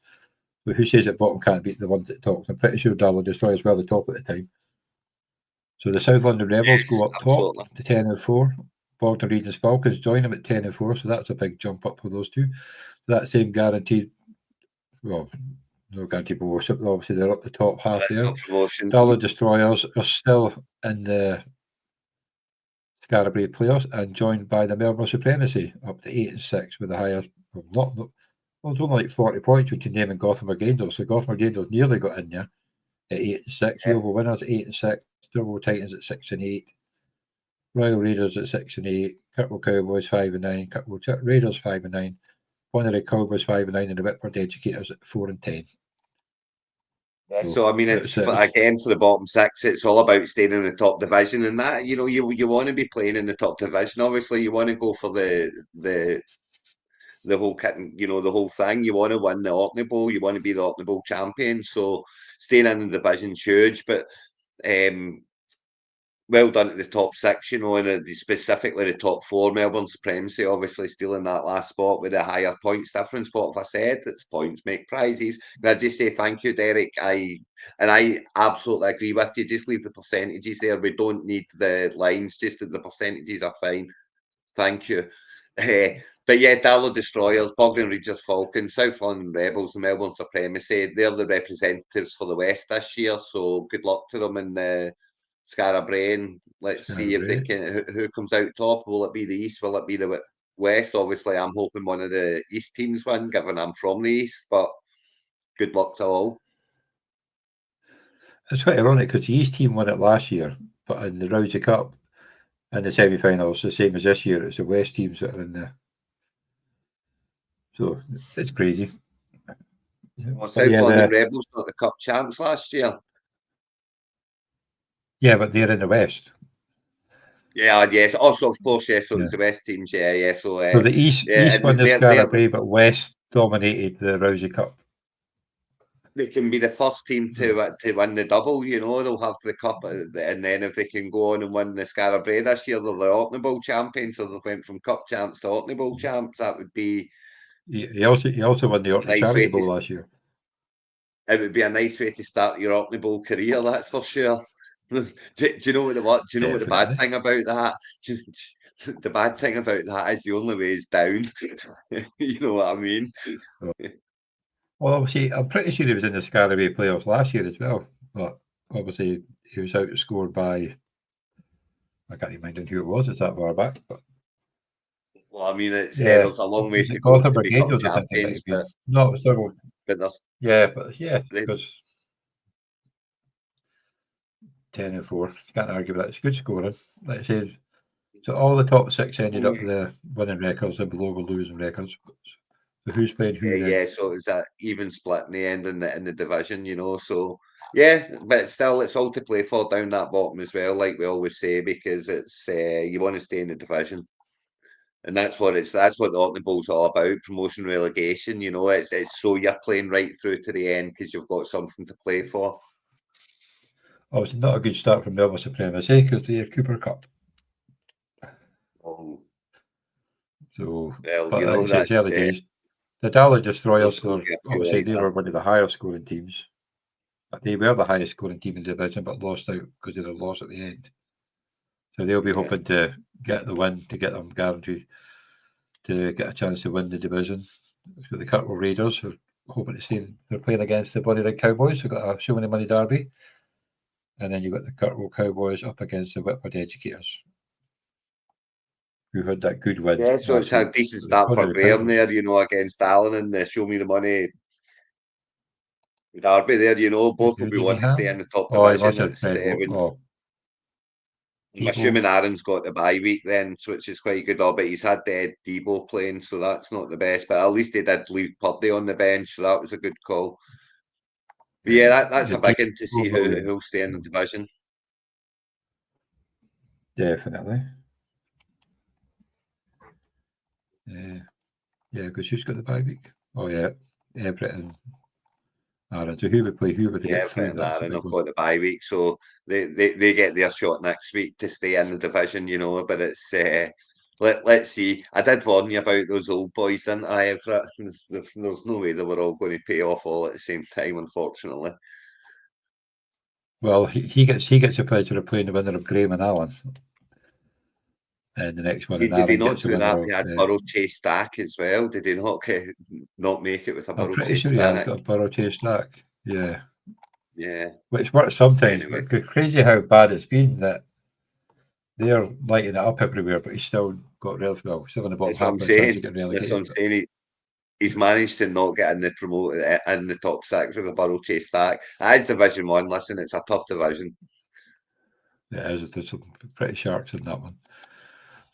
But who says that bottom can't beat the ones at the top? I'm pretty sure Darlow Destroyers were the top at the time. So the South London Rebels go up top to 10-4. Bognor Regis Falcons join them at 10-4, so that's a big jump up for those two. That same guaranteed, well, no guaranteed promotion, but obviously they're up the top half there. Darlow Destroyers are still in the Scarborough playoffs and joined by the Melbourne Supremacy up to 8 and 6 with the highest. Well, it's only like 40 points between them and Gotham Argandals. So Gotham Argandals nearly got in there at 8 and 6. Yeovil Winners 8 and 6. Turbo Titans at 6 and 8. Royal Raiders at 6 and 8. Kirkwall Cowboys 5 and 9. Kirkwall Raiders 5 and 9. Bonnery Cowboys 5 and 9, and the Whitford Educators at 4 and 10. Yeah, so I mean, it's again for the bottom six. It's all about staying in the top division, and that you want to be playing in the top division. Obviously, you want to go for the whole kit, and the whole thing. You want to win the OrkneyBowl. You want to be the OrkneyBowl champion. So staying in the division's huge, but well done to the top six, and specifically the top four. Melbourne Supremacy obviously still in that last spot with a higher points difference. What have I said? It's points make prizes. And I just say thank you, Derek. I absolutely agree with you. Just leave the percentages there. We don't need the lines. Just that the percentages are fine. Thank you. But yeah, Darlow Destroyers, Bogdan Regis Falcons, South London Rebels, and Melbourne Supremacy. They're the representatives for the West this year. So good luck to them in the Scarborough. Let's see if they can. Who comes out top? Will it be the East? Will it be the West? Obviously, I'm hoping one of the East teams win, given I'm from the East. But good luck to all. It's quite ironic because the East team won it last year, but in the Rousay Cup in the semi-finals, the same as this year, it's the West teams that are in there. So it's crazy. Well, South London Rebels got the Cup champs last year. Yeah, but they're in the West. Yeah, yes. Also, of course, yes. So it's the West teams. Yeah. So the East won the Scarborough, but West dominated the Rousay Cup. They can be the first team to win the double. They'll have the cup, and then if they can go on and win the Scarborough this year, they're the OrkneyBowl champions. So they went from Cup champs to OrkneyBowl champs. That would be. He also won the Orkney Charity Bowl last year. It would be a nice way to start your OrkneyBowl career, that's for sure. Do you know what the bad thing about that? The bad thing about that is the only way is down. You know what I mean? Well, obviously, I'm pretty sure he was in the Scarborough playoffs last year as well. But obviously, he was outscored by. I can't remember who it was. It's that far back. But well, I mean, there's a long way to go to become champions. But no, still. But there's because 10 and 4. Can't argue with that. It's good scoring. Like I said, so all the top six ended up with the winning records and below the losing records. So who's playing who? Yeah, so it's that even split in the end in the division, So yeah, but still, it's all to play for down that bottom as well, like we always say, because it's you want to stay in the division, and that's what the OrkneyBowl's all about: promotion, relegation. It's so you're playing right through to the end because you've got something to play for. Oh, it's not a good start from Melbourne Supremacy because they're Cooper Cup. Oh. So, well, but that's early days. The Darlow Destroyers obviously they were one of the higher scoring teams. They were the highest scoring team in the division, but lost out because of their loss at the end. So they'll be hoping to get the win to get them guaranteed to get a chance to win the division. We've got the Kirkwall Raiders who are hoping to see they're playing against the Bonnery Cowboys who've got a show many money derby. And then you've got the Kirkwall Cowboys up against the Whitford Educators, who had that good win. Yeah, so it's a decent start for Graham there, against Allen and the Show Me the Money derby there, both will be wanting to stay in the top division. I'm assuming Aaron's got the bye week then, which is quite good. But he's had Ed Debo playing, so that's not the best. But at least they did leave Purdy on the bench, so that was a good call. But yeah, that's a big one to see who'll stay in the division. Definitely. Yeah, because who's got the bye week? Oh yeah, Everett and Aaron. So who would play? Who would they get through? Aaron have got the bye week, so they get their shot next week to stay in the division, But it's let's see. I did warn you about those old boys, didn't I? Everett? There's no way they were all going to pay off all at the same time, unfortunately. Well, he gets the pleasure of playing the winner of Graham and Allen. And the next one, did they not do that? They had Burrow Chase Stack as well. Did they not make it with a Burrow Chase Stack? Yeah, got a Burrow Chase Stack. Yeah. Yeah. Which works sometimes. Anyway. But crazy how bad it's been that they're lighting it up everywhere, but he's still got still in the bottom That's what half I'm in terms saying. of getting That's what I'm relegated. saying. He's managed to not get in the in the top six with a Borough chase back. As Division 1, listen, it's a tough division. It is. There's some pretty sharks in that one.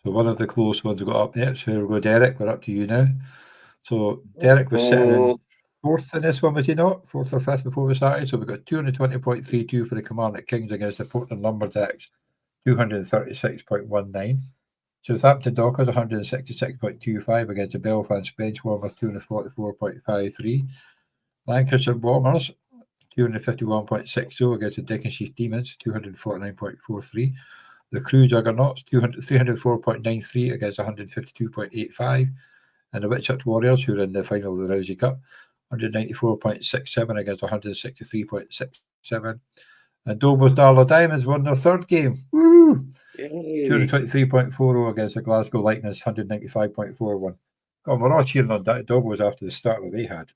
So one of the close ones we got up next. Here we go, Derek. We're up to you now. So Derek was sitting in fourth in this one, was he not? Fourth or fifth before we started. So we've got 220.32 for the Kilmarnock Kings against the Portland Lumberjacks, 236.19. Southampton Dockers 166.25 against the Belfast Benchwarmers 244.53. Lancashire Bombers 251.60 against the Dickensheath Demons 249.43. The Crew Juggernauts 304.93 against 152.85. And the Whitchurch Warriors, who are in the final of the Rousay Cup, 194.67 against 163.67. And Dobos Darlow Diamonds won their third game. Woo! 223.40 against the Glasgow Lightnings, 195.41. God, we're all cheering on Dobos after the start that they had.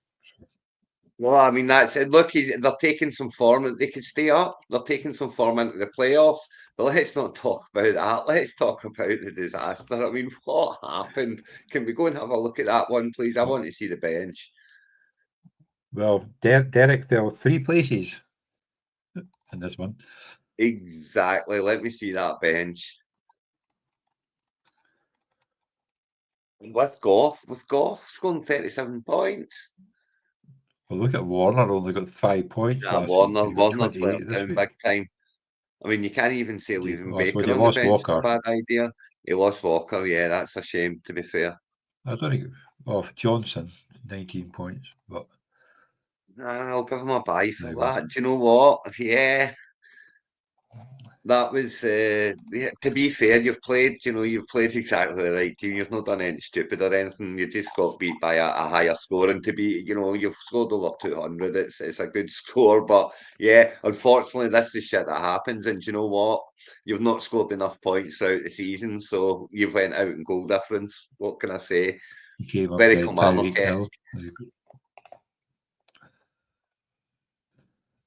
Well, I mean, that's it. Look, they're taking some form. They could stay up. They're taking some form into the playoffs. But let's not talk about that. Let's talk about the disaster. I mean, what happened? Can we go and have a look at that one, please? I want to see the bench. Well, Derek fell 3 places in this one. Exactly. Let me see that bench. With Goff scoring 37 points. Well, look at Warner, only got 5 points last week. Warner's let him down big time. I mean, you can't even say leaving Baker on the bench is a bad idea. He lost Walker, yeah, that's a shame, to be fair. I don't think off Johnson, 19 points, but I'll give him a bye for that. Do you know what? Yeah. That was to be fair, you've played exactly the right team. You've not done anything stupid or anything. You just got beat by a higher score, and you've scored over 200. It's a good score, but yeah, unfortunately, this is the shit that happens. And do you know what? You've not scored enough points throughout the season, so you've went out in goal difference. What can I say? Very Kilmarnock-esque.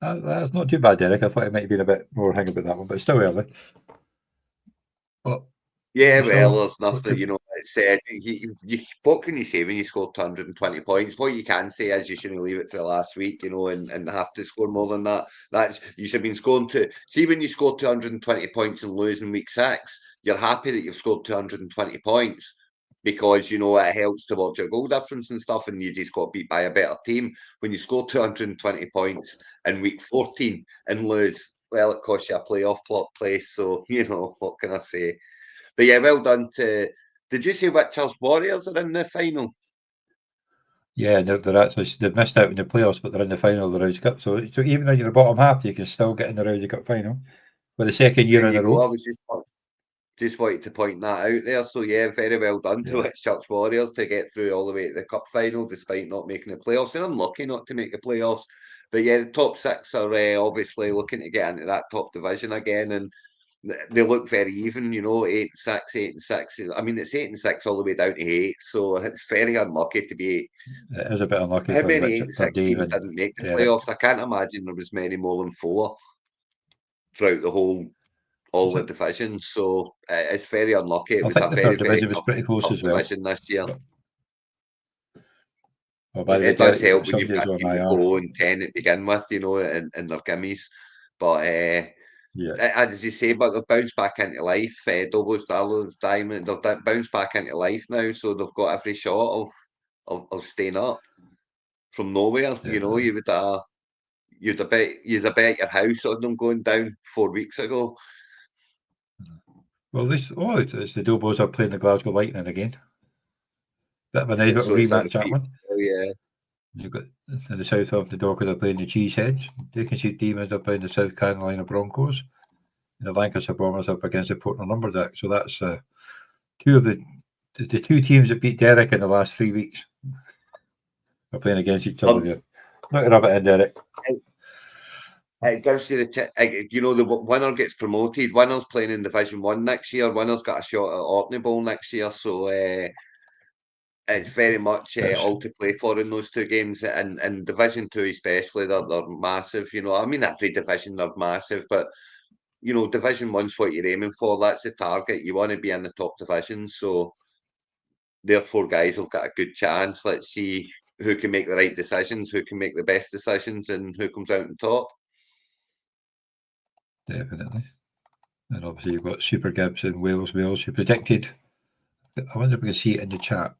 That's not too bad, Derek. I thought it might have been a bit more hang about that one, but it's still early. But yeah, well, there's nothing, what can you say when you score 220 points? What you can say is you shouldn't leave it to the last week, and have to score more than that. You should have been scoring see when you score 220 points and lose in week 6, you're happy that you've scored 220 points because, it helps towards your goal difference and stuff, and you just got beat by a better team. When you score 220 points in week 14 and lose, well, it costs you a playoff place. So, what can I say? But yeah, well done to. Did you say Whitchurch Warriors are in the final? Yeah, they've missed out in the playoffs, but they're in the final of the Rousay Cup. So even though you're the bottom half, you can still get in the Rousay Cup final for the second year in a row. I was just wanted to point that out there. So yeah, very well done to Whitchurch Warriors to get through all the way to the cup final despite not making the playoffs. And unlucky not to make the playoffs. But yeah, the top 6 are obviously looking to get into that top division again, and they look very even, 8 and 6, 8 and 6. I mean, it's 8 and 6 all the way down to 8, so it's very unlucky to be. It is a bit unlucky. How many 8 and 6 teams didn't make the playoffs? I can't imagine there was many more than 4 throughout all the divisions. So it's very unlucky. It was a very, very tough division this year. It does help when you've got a team that go on 10 to begin with, in their gimmies. But as you say, but they've bounced back into life. Dobos Darlow's Diamond, they've bounced back into life now, so they've got every shot of staying up from nowhere. You'd have bet your house on them going down 4 weeks ago. Well, it's the Dobos are playing the Glasgow Lightning again. Bit of a nice little rematch, that one. Yeah. You've got in the south of the Dockers are playing the Cheeseheads. Dickensheath Demons are playing the South Carolina Broncos. And the Lancashire Bombers up against the Portland Lumberjacks. So that's two of the two teams that beat Derek in the last 3 weeks are playing against each other there. Not to rub it in, Derek. It gives you the winner gets promoted. Winner's playing in Division 1 next year. Winner's got a shot at OrkneyBowl next year. So it's very much all to play for in those 2 games. And Division 2 especially, they're massive. I mean, every division they're massive, but you know, Division 1's what you're aiming for. That's the target. You want to be in the top division. So their 4 guys have got a good chance. Let's see who can make the right decisions, who can make the best decisions, and who comes out on top. Definitely. And obviously you've got Super Gibbs and Wales, who predicted. I wonder if we can see it in the chat.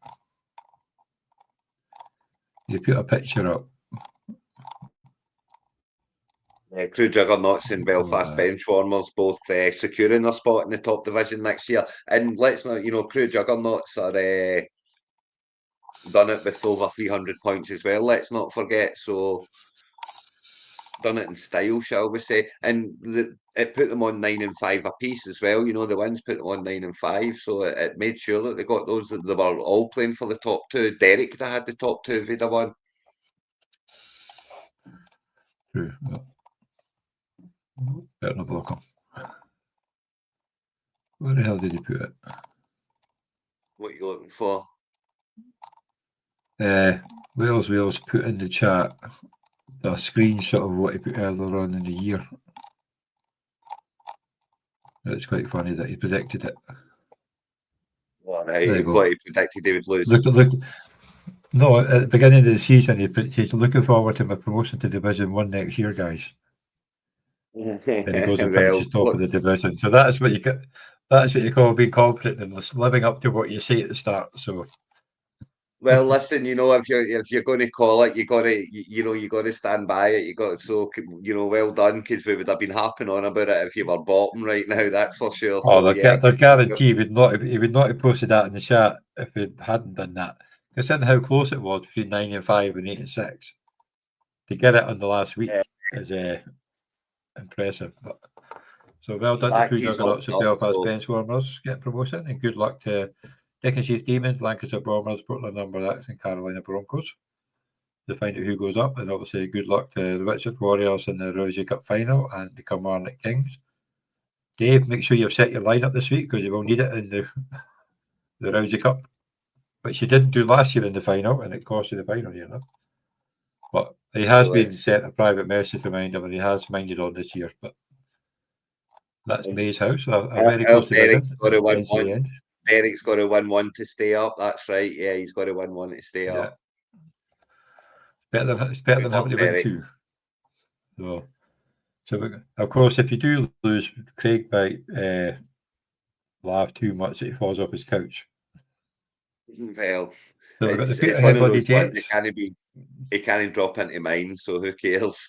You put a picture up. Crew Juggernauts and Belfast Benchwarmers both securing their spot in the top division next year. And let's not, you know, Crew Juggernauts are done it with over 300 points as well. Let's not forget. So done it in style, shall we say? And it put them on 9 and 5 apiece as well. You know, the wins put them on 9 and 5, so it made sure that they got those. That they were all playing for the top 2. Derek could have had the top 2 if he'd have won. True. Better not block him. Where the hell did you put it? What are you looking for? Wales put in the chat a screenshot of what he put earlier on in the year. It's quite funny that he predicted it. Well, right, what he predicted they would lose. Look. No, at the beginning of the season, he's looking forward to my promotion to Division 1 next year, guys. And he goes and finishes top of the division. So that's what you get. That's what you call being confident and living up to what you say at the start. So, well, listen, you know, if you're going to call it, you got to stand by it. You got so, you know, well done, because we would have been harping on about it if you were bottom right now. That's for sure. Oh, so yeah, they're guaranteed he would not have posted that in the chat if he hadn't done that. Considering how close it was between 9 and 5 and 8 and 6, to get it on the last week is impressive. But, so well done to Crew Juggernauts and Belfast Benchwarmers, get promotion, and good luck to Dickensheath Demons, Lancaster Bombers, Portland Lumberjacks, and Carolina Broncos to find out who goes up. And obviously, good luck to the Richard Warriors in the Rousay Cup final and the Kilmarnock Kings. Dave, make sure you've set your lineup this week, because you will need it in the Rousay Cup, which you didn't do last year in the final, and it cost you the final, you know. But he has been sent a private message to remind him, and he has minded on this year. But that's May's house. A very close Derek's got to win one. Derek's got to win one to stay up. That's right. Yeah, he's got to win one to stay up. It's better than having to win 2. So of course, if you do lose, Craig might laugh too much that he falls off his couch. Well, so it's one of those ones he can't drop into mine, so who cares?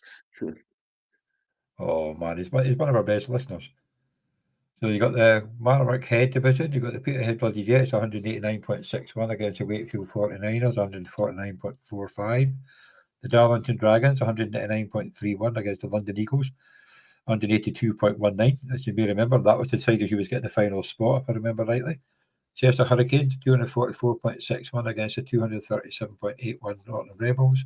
Oh man, he's one of our best listeners. So you got the Marnock Head division, you got the Peterhead Bloody Jets, 189.61 against the Wakefield 49ers, 149.45. The Darlington Dragons, 199.31 against the London Eagles, 182.19. As you may remember, that was decided who was getting the final spot, if I remember rightly. Chester Hurricanes, 244.61 against the 237.81 Norton Rebels.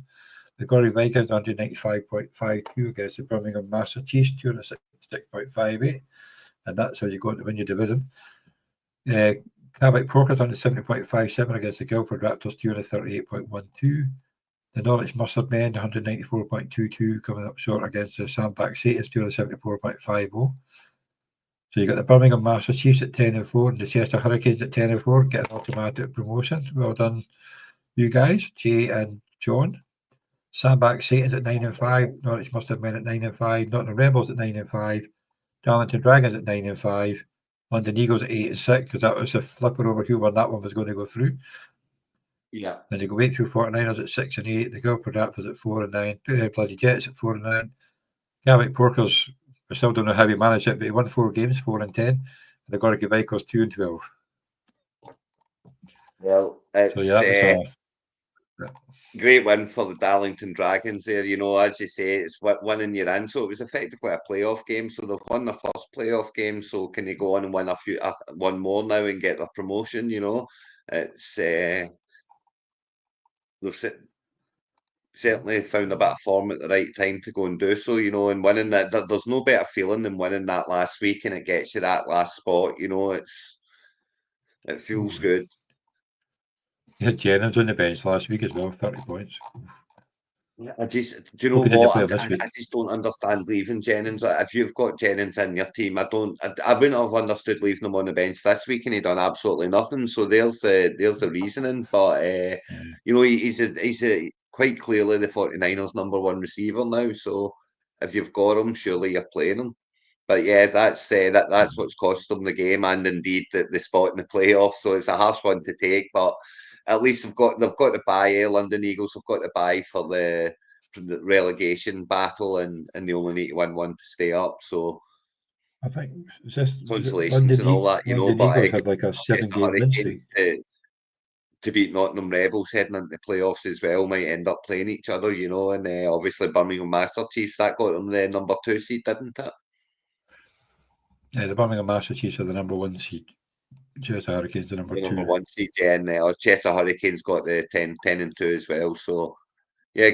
The Gorey Vikings, 195.52 against the Birmingham Master Chiefs, 266.58. And that's how you go to win your division. Carrick Porkers, 170.57 against the Guildford Raptors, 238.12. The Norwich Mustard Men, 194.22, coming up short against the Sandbach Satans, 274.50. So you got the Birmingham Master Chiefs at 10-4 and the Chester Hurricanes at 10-4, get an automatic promotion. Well done, you guys, Jay and John. Sandbach Satans at 9-5, Norwich Mustard Men at 9-5, Nottingham Rebels at 9-5, Darlington Dragons at 9-5, London Eagles at 8-6, because that was a flipper over who won that one was going to go through. Yeah. Then you go Wakefield 49ers at 6-8, the Guildford Raptors at 4-9, Peterhead Bloody Jets at 4-9. Carrick Porkers, I still don't know how he managed it, but he won 4 games, 4-10. And the Gorky Vikers 2-12. Well, it's so great win for the Darlington Dragons there. You know, as you say, it's winning your in. So it was effectively a playoff game. So they've won the first playoff game. So can they go on and win one more now and get their promotion? You know, it's they've certainly found a bit of form at the right time to go and do so. You know, and winning that, there's no better feeling than winning that last week, and it gets you that last spot. You know, it feels good. You had Jennings on the bench last week as well, 30 points. Do you know Hope he didn't play what? him this week. I just don't understand leaving Jennings. If you've got Jennings in your team, I wouldn't have understood leaving him on the bench this week, and he done absolutely nothing. So there's the reasoning. But Yeah. you know, he's quite clearly the 49ers' number one receiver now. So if you've got him, surely you're playing him. But yeah, that's what's cost them the game, and indeed the spot in the playoffs. So it's a harsh one to take, but at least they've got to buy London Eagles. Have got to buy for the relegation battle, and they only need to win one to stay up. So I think was it consolations and all that, you know. London But Eagles had like a guess the 7-game win Hurricanes streak. to beat Nottingham Rebels heading into the playoffs as well might end up playing each other, you know. And obviously Birmingham Master Chiefs, that got them the number 2 seed, didn't it? Yeah, the Birmingham Master Chiefs are the number 1 seed. Chester Hurricanes the number The number 2. 1 seed, yeah, and Chester Hurricanes got the 10-2 as well. So yeah,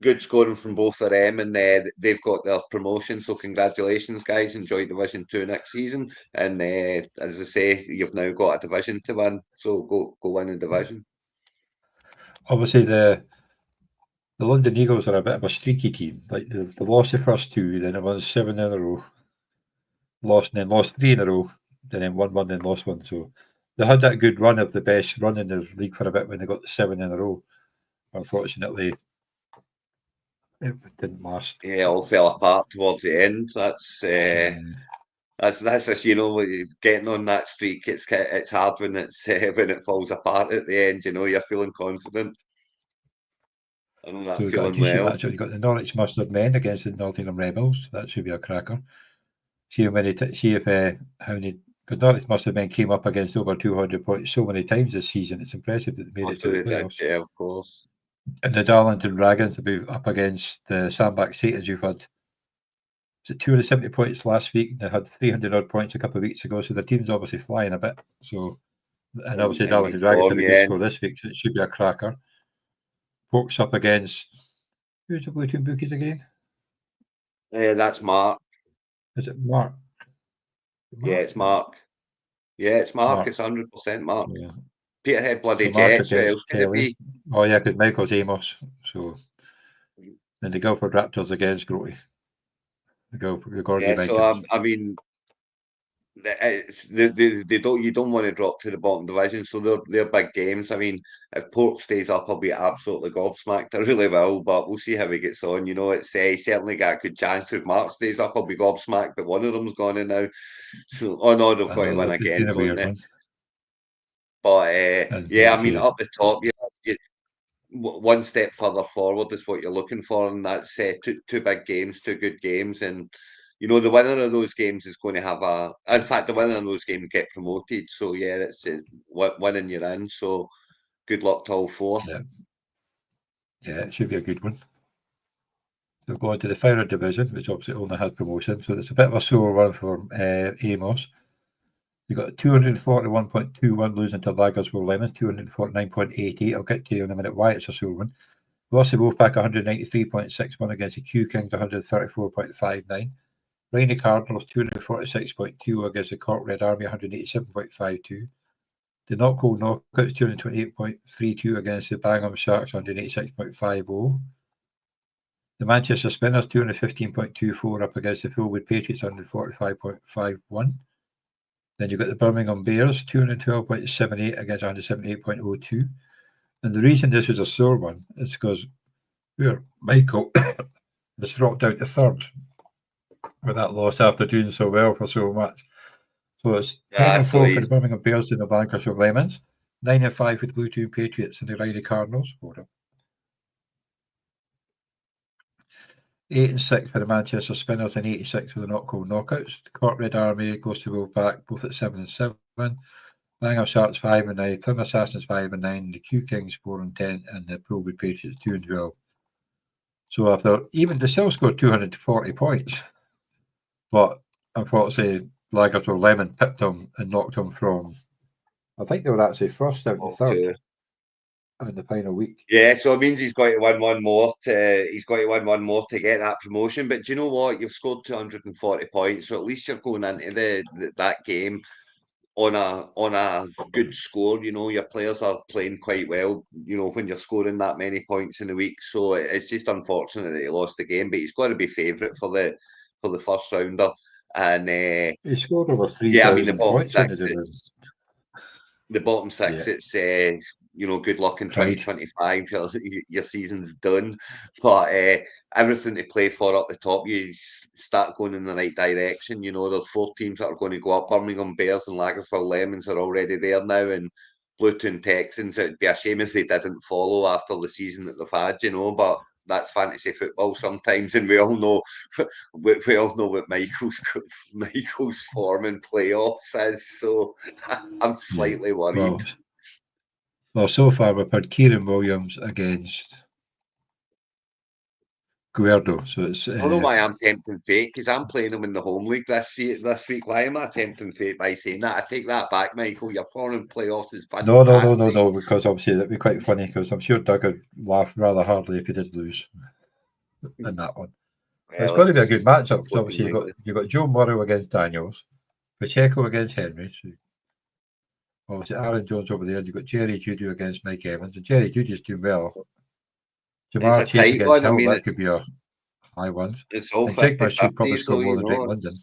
good scoring from both of them, and they've got their promotion. So congratulations, guys! Enjoy Division 2 next season, and as I say, you've now got a division to win. So go win a division. Obviously, the London Eagles are a bit of a streaky team. Like they lost the first 2, then they won 7 in a row, lost and then lost 3 in a row, then won 1, then lost 1. So they had that good run of the best run in the league for a bit when they got the 7 in a row. Unfortunately, it didn't last. Yeah, all fell apart towards the end. That's just, you know, getting on that streak. It's hard when when it falls apart at the end. You know, you're feeling confident. I'm So not we've got a feeling decent well. match. We've got the Norwich Mustard Men against the Nottingham Rebels. That should be a cracker. See how many. See if how many. Because Norwich Mustard Men came up against over 200 points so many times this season. It's impressive that they made it Also, to the they did, playoffs. yeah, of course. And the Darlington Dragons will be up against the Sandbach Satans, who've had 270 points last week. They had 300 odd points a couple of weeks ago. So the team's obviously flying a bit. So, and obviously In good Darlington Dragons form, had a good yeah. score this week, so it should be a cracker. Pokes up against who's the Blue Toon Bookies again? That's Mark. Is it Mark? Yeah, it's Mark. Yeah, it's Mark. Mark. It's 100% Mark. Yeah. Peterhead bloody So Mark Jets. Who against else could it be? Oh yeah, because Michael's Amos. So then the Guildford Raptors against Groty. The Gordy Yeah, so Vikings. I mean, they don't. You don't want to drop to the bottom division, so they're big games. I mean, if Port stays up, I'll be absolutely gobsmacked. I really will, but we'll see how he gets on. You know, it's certainly got a good chance. If Mark stays up, I'll be gobsmacked. But one of them's gone in now, so oh no, they've I got to win know it's again, been a don't weird they? one. But And yeah, like I I mean, say, up the top, one step further forward is what you're looking for, and that's two big games, two good games, and you know the winner of those games is going to have a. In fact, the winner of those games get promoted. So yeah, it's winning you're in. So good luck to all four. yeah, it should be a good one. They'll go on to the final division, which obviously only has promotion, so it's a bit of a sore one for Amos. You've got 241.21 losing to Lagosville Lemons, 249.88. I'll get to you in a minute why it's a sore one. Lost to Wolfpack 193.61 against the Q Kings 134.59. Rainy Cardinals 246.2 against the Cork Red Army 187.52. The Knockgoal Knockouts 228.32 against the Bangham Sharks 186.50. The Manchester Spinners 215.24 up against the Fullwood Patriots 145.51. Then you've got the Birmingham Bears 212.78 against 178.02. And the reason this was a sore one is because Michael has dropped out to third with that loss after doing so well for so much. So it's 10-4 So for the Birmingham Bears and the Lancashire Lemons, 9-5 for the Blue Toon Patriots and the Raleigh Cardinals. 8-6 for the Manchester Spinners and 86 for the Knockgoal Knockouts. The Cork Red Army goes to Wolfpack, both at 7-7. Bangham Sharks 5-9, Turn Assassins 5-9, the Q Kings 4-10, and the Fullwood Patriots 2-12. So after even they still scored 240 points, but unfortunately Lagos or Lemon pipped them and knocked them from. I think they were actually first down to third in the final week. Yeah, so it means he's got to win one more to get that promotion. But do you know what? You've scored 240 points, so at least you're going into that game on a good score. You know, your players are playing quite well, you know, when you're scoring that many points in a week. So it's just unfortunate that he lost the game, but he's got to be favourite for the first rounder. And He scored over yeah, I mean the 3,000 bottom points in the six, division. it's the bottom six. Yeah, It's you know, good luck in pride. 2025. Your season's done, but everything to play for up the top, you start going in the right direction. You know, there's 4 teams that are going to go up. Birmingham Bears and Lagersville Lemons are already there now, and Bluetown Texans. It'd be a shame if they didn't follow after the season that they've had. You know, but that's fantasy football sometimes, and we all know we all know what Michael's form in playoffs is. So I'm Yeah. slightly worried. Well, so far we've had Kieran Williams against Guerdo. So it's I don't know why I'm tempting fate, because I'm playing them in the home league this week. Why am I tempting fate by saying that? I take that back, Michael. Your form in playoffs is fantastic. no, because obviously that'd be quite funny, because I'm sure Doug would laugh rather hardly if he did lose in that one. But it's Well, got to be a it's good matchup, because looking obviously likely. you've got Joe Morrow against Daniels, Pacheco against Henry. So obviously Aaron Jones over there. You've got Jerry Judy against Mike Evans, and Jerry Judy's doing well. It's Jamar a Chase tight against one. I Hill, mean, that could be a high one. it's all And Jake 50 should probably 50, score so more you than Drake know, London.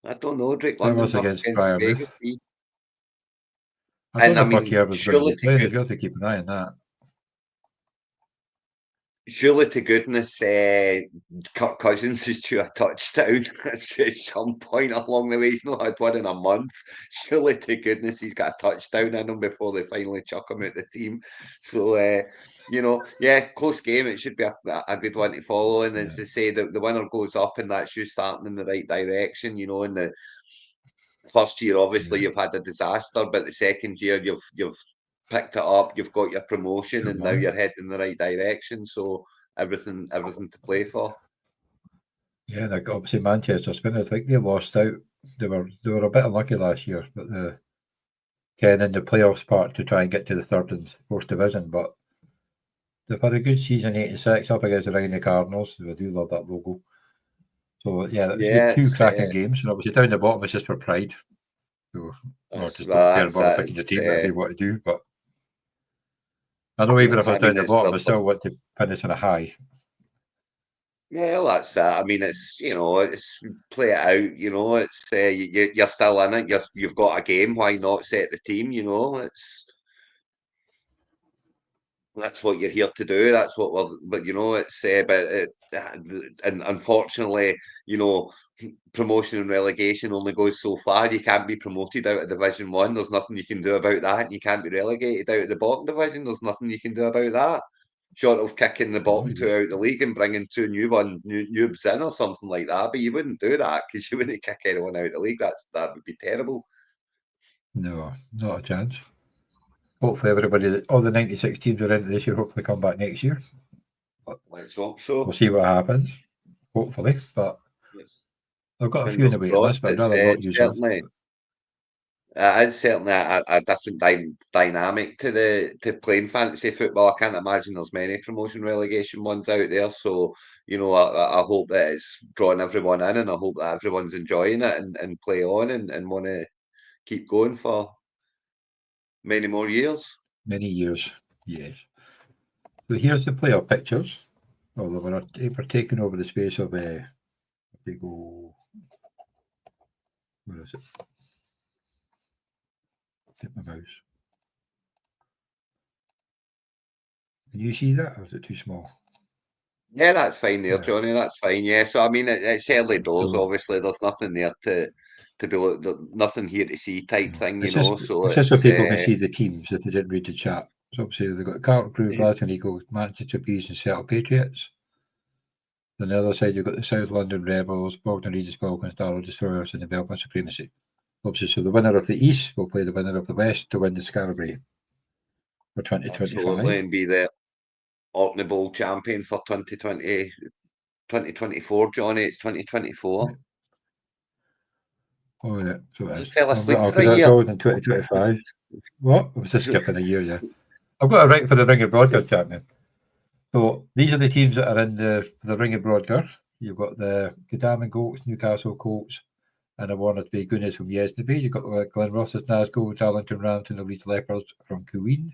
I don't know. Drake Rivers London's up against against Briar Vegas. Roof. I don't And know I if Bucky mean, Irvin's going to be playing. They've got to keep an eye on that. surely to goodness, Kirk Cousins is due a touchdown at some point along the way. He's not had one in a month. Surely to goodness he's got a touchdown in him before they finally chuck him out the team. So, you know, yeah, close game. It should be a good one to follow. And as Yeah. they say, the winner goes up, and that's you starting in the right direction. You know, in the first year, obviously, Yeah. you've had a disaster, but the second year, you've picked it up, you've got your promotion, and now you're heading in the right direction. So everything to play for. Yeah, like obviously Manchester Spinners, I think they lost out. They were a bit unlucky last year, but getting in the playoffs part to try and get to the third and fourth division. But they've had a good season, 86 up against the Rhino Cardinals. I do love that logo. So yeah, it's got Yeah, 2 cracking games, and obviously down the bottom is just for pride. So or just don't care about picking your team, whatever you want to do. But I know even if I was down the bottom, I still want to finish on a high. yeah, that's I mean, it's it's play it out. You know, it's you're still in it. You've got a game. Why not set the team? You know, that's what you're here to do. That's what but you know, it's and unfortunately, you know, promotion and relegation only goes so far. You can't be promoted out of Division 1. There's nothing you can do about that. And you can't be relegated out of the bottom division. There's nothing you can do about that. Short of kicking the bottom 2 out of the league and bringing 2 noobs in or something like that. But you wouldn't do that, because you wouldn't kick anyone out of the league. That would be terrible. No, not a chance. Hopefully everybody, all the 96 teams are in this year, hopefully come back next year. But Let's hope so. we'll see what happens, hopefully. But Yes. I've got a few in Fingers the waiting crossed. list, but I'd rather not use them. It's certainly a different dynamic to playing fantasy football. I can't imagine there's many promotion relegation ones out there. So, you know, I hope that it's drawing everyone in, and I hope that everyone's enjoying it and play on and want to keep going for many more years. Many years, yes. So here's the playoff pictures. Although we're taking over the space of they go. Where is it? Hit my mouse. Can you see that, or is it too small? Yeah, that's fine there, Yeah. Johnny. That's fine. Yeah. So I mean, it's early doors. So Obviously, there's nothing there to be nothing here to see type thing, you it's know. just So it's just so people can see the teams if they didn't read the chat. So obviously they've got Carlton Crew, Glasgow Eagles, Manchester Bees, and Settle Patriots. On the other side, you've got the South London Rebels, Bolton Regis, Falcons, Darlow Destroyers, and the Belfast Supremacy. Obviously, so the winner of the East will play the winner of the West to win the Scarborough for 2025. absolutely, and be the OrkneyBowl champion for 2024, Johnny. It's 2024. Oh, yeah, so it You is. fell asleep for a Because that's year. always in 2025. What? I was just skipping a year, yeah. I've got a right for the Ring of Broadcast champion. So these are the teams that are in the Ring of Broadcast. You've got the Godalming Colts, Newcastle Colts, and a Warnerby Goonies from Yesneby. You've got Glen Ross's Nazgul, Darlington Rams, and the Leeds Leopards from Cooeen.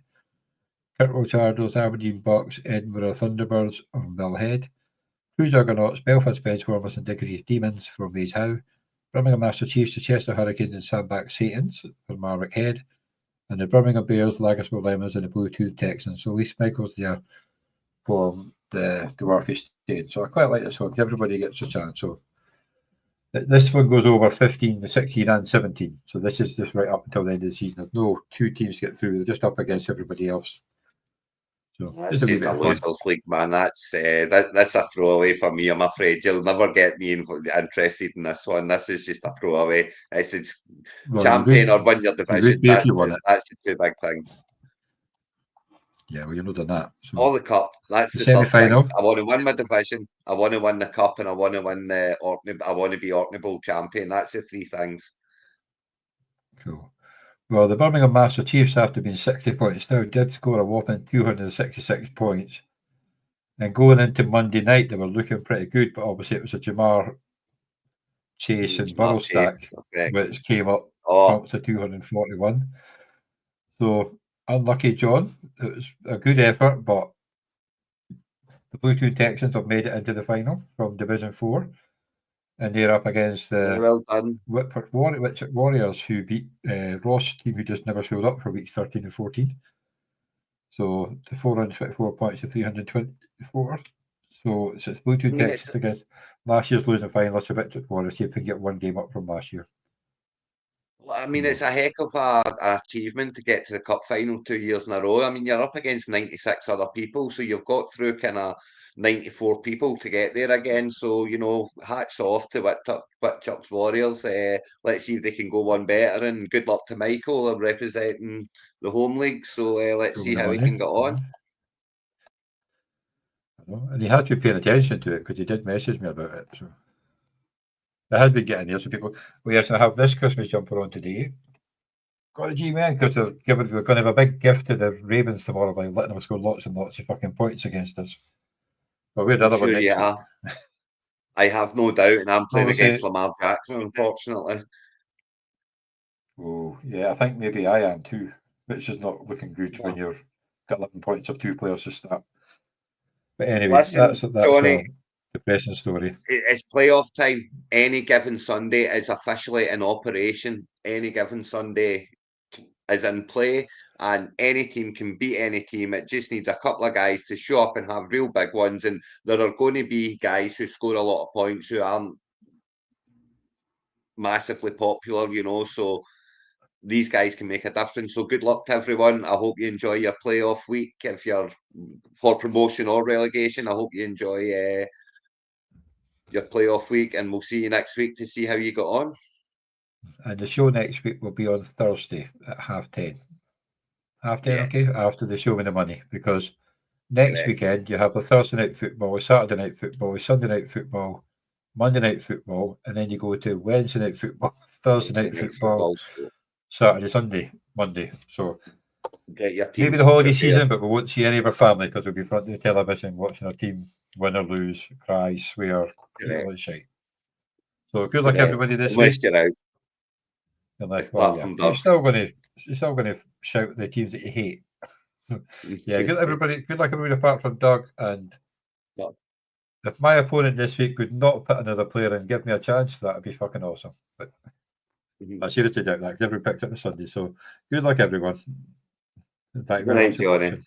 Kirkwall Chardos, Aberdeen Bucks, Edinburgh Thunderbirds from Millhead. Crew Juggernauts, Belfast Benchwarmers, and Diggory's Demons from Maze Howe. Birmingham Master Chiefs, the Chester Hurricanes, and Sandbach Satans from Marwick Head. And the Birmingham Bears, Lagaswell Lemons, and the Bluetooth Texans. So Lee Michael's there for the Dwarfy State. So I quite like this one. Everybody gets a chance. So this one goes over 15, 16, and 17. So this is just right up until the end of the season. There's no two teams get through. They're just up against everybody else. So that's just a losers league, man. That's a throwaway for me. I'm afraid you'll never get me interested in this one. This is just a throwaway. It's champion or win your division. That's the two big things. Yeah, well, you're not done that. So. All the cup. That's the semi-final. I want to win my division. I want to win the cup, and I want to win the Orkney. I want to be OrkneyBowl champion. That's the three things. Cool. Well, the Birmingham Master Chiefs, after being 60 points now, did score a whopping 266 points. And going into Monday night, they were looking pretty good, but obviously it was a Jamar Chase and Burrow stack, which came up to 241. So, unlucky, John. It was a good effort, but the Bluetooth Texans have made it into the final from Division 4. And they're up against the Whitford Warriors, who beat Ross' team, who just never showed up for weeks 13 and 14. So the 424 points to 324. So it's Bluetooth Texans against last year's losing finalists of Whitford Warriors. See if they can get one game up from last year. Well, I mean, it's a heck of an achievement to get to the cup final 2 years in a row. I mean, you're up against 96 other people, so you've got through kind of 94 people to get there again. So, you know, hats off to Whitchurch Warriors. Let's see if they can go one better, and good luck to Michael representing the home league. So let's see how he can get on. And he has to be paying attention to it because he did message me about it. So it has been getting there. So people, yes, I have this Christmas jumper on today. Got a G-Man because we're going to have a big gift to the Ravens tomorrow by letting them score lots and lots of fucking points against us. But we're the other one next week. I have no doubt, and I'm playing against Lamar Jackson, unfortunately. Oh, yeah, I think maybe I am too, which is not looking good when you've got 11 points of 2 players to start. But anyway, that's Johnny, a depressing story. It's playoff time. Any given Sunday is officially in operation. Any given Sunday is in play, and any team can beat any team. It just needs a couple of guys to show up and have real big ones, and there are going to be guys who score a lot of points who aren't massively popular, you know, so these guys can make a difference. So good luck to everyone. I hope you enjoy your playoff week. If you're for promotion or relegation, I hope you enjoy your playoff week, and we'll see you next week to see how you got on. And the show next week will be on Thursday at 10:30. 10:30, okay, after the show with the money, because next weekend you have the Thursday night football, Saturday night football, Sunday night football, Monday night football, and then you go to Wednesday night football, Thursday night football, Saturday, Sunday, Monday. So maybe the holiday season, but we won't see any of our family because we'll be in front of the television watching our team win or lose, cry, swear, all that shit. So good luck everybody this week. And like, well, you're still going to shout the teams that you hate. So yeah, good luck everybody apart from Doug. And if my opponent this week would not put another player in, give me a chance, that would be fucking awesome. But I seriously doubt that because everyone picked up the Sunday. So good luck everyone. Thank you very much for watching.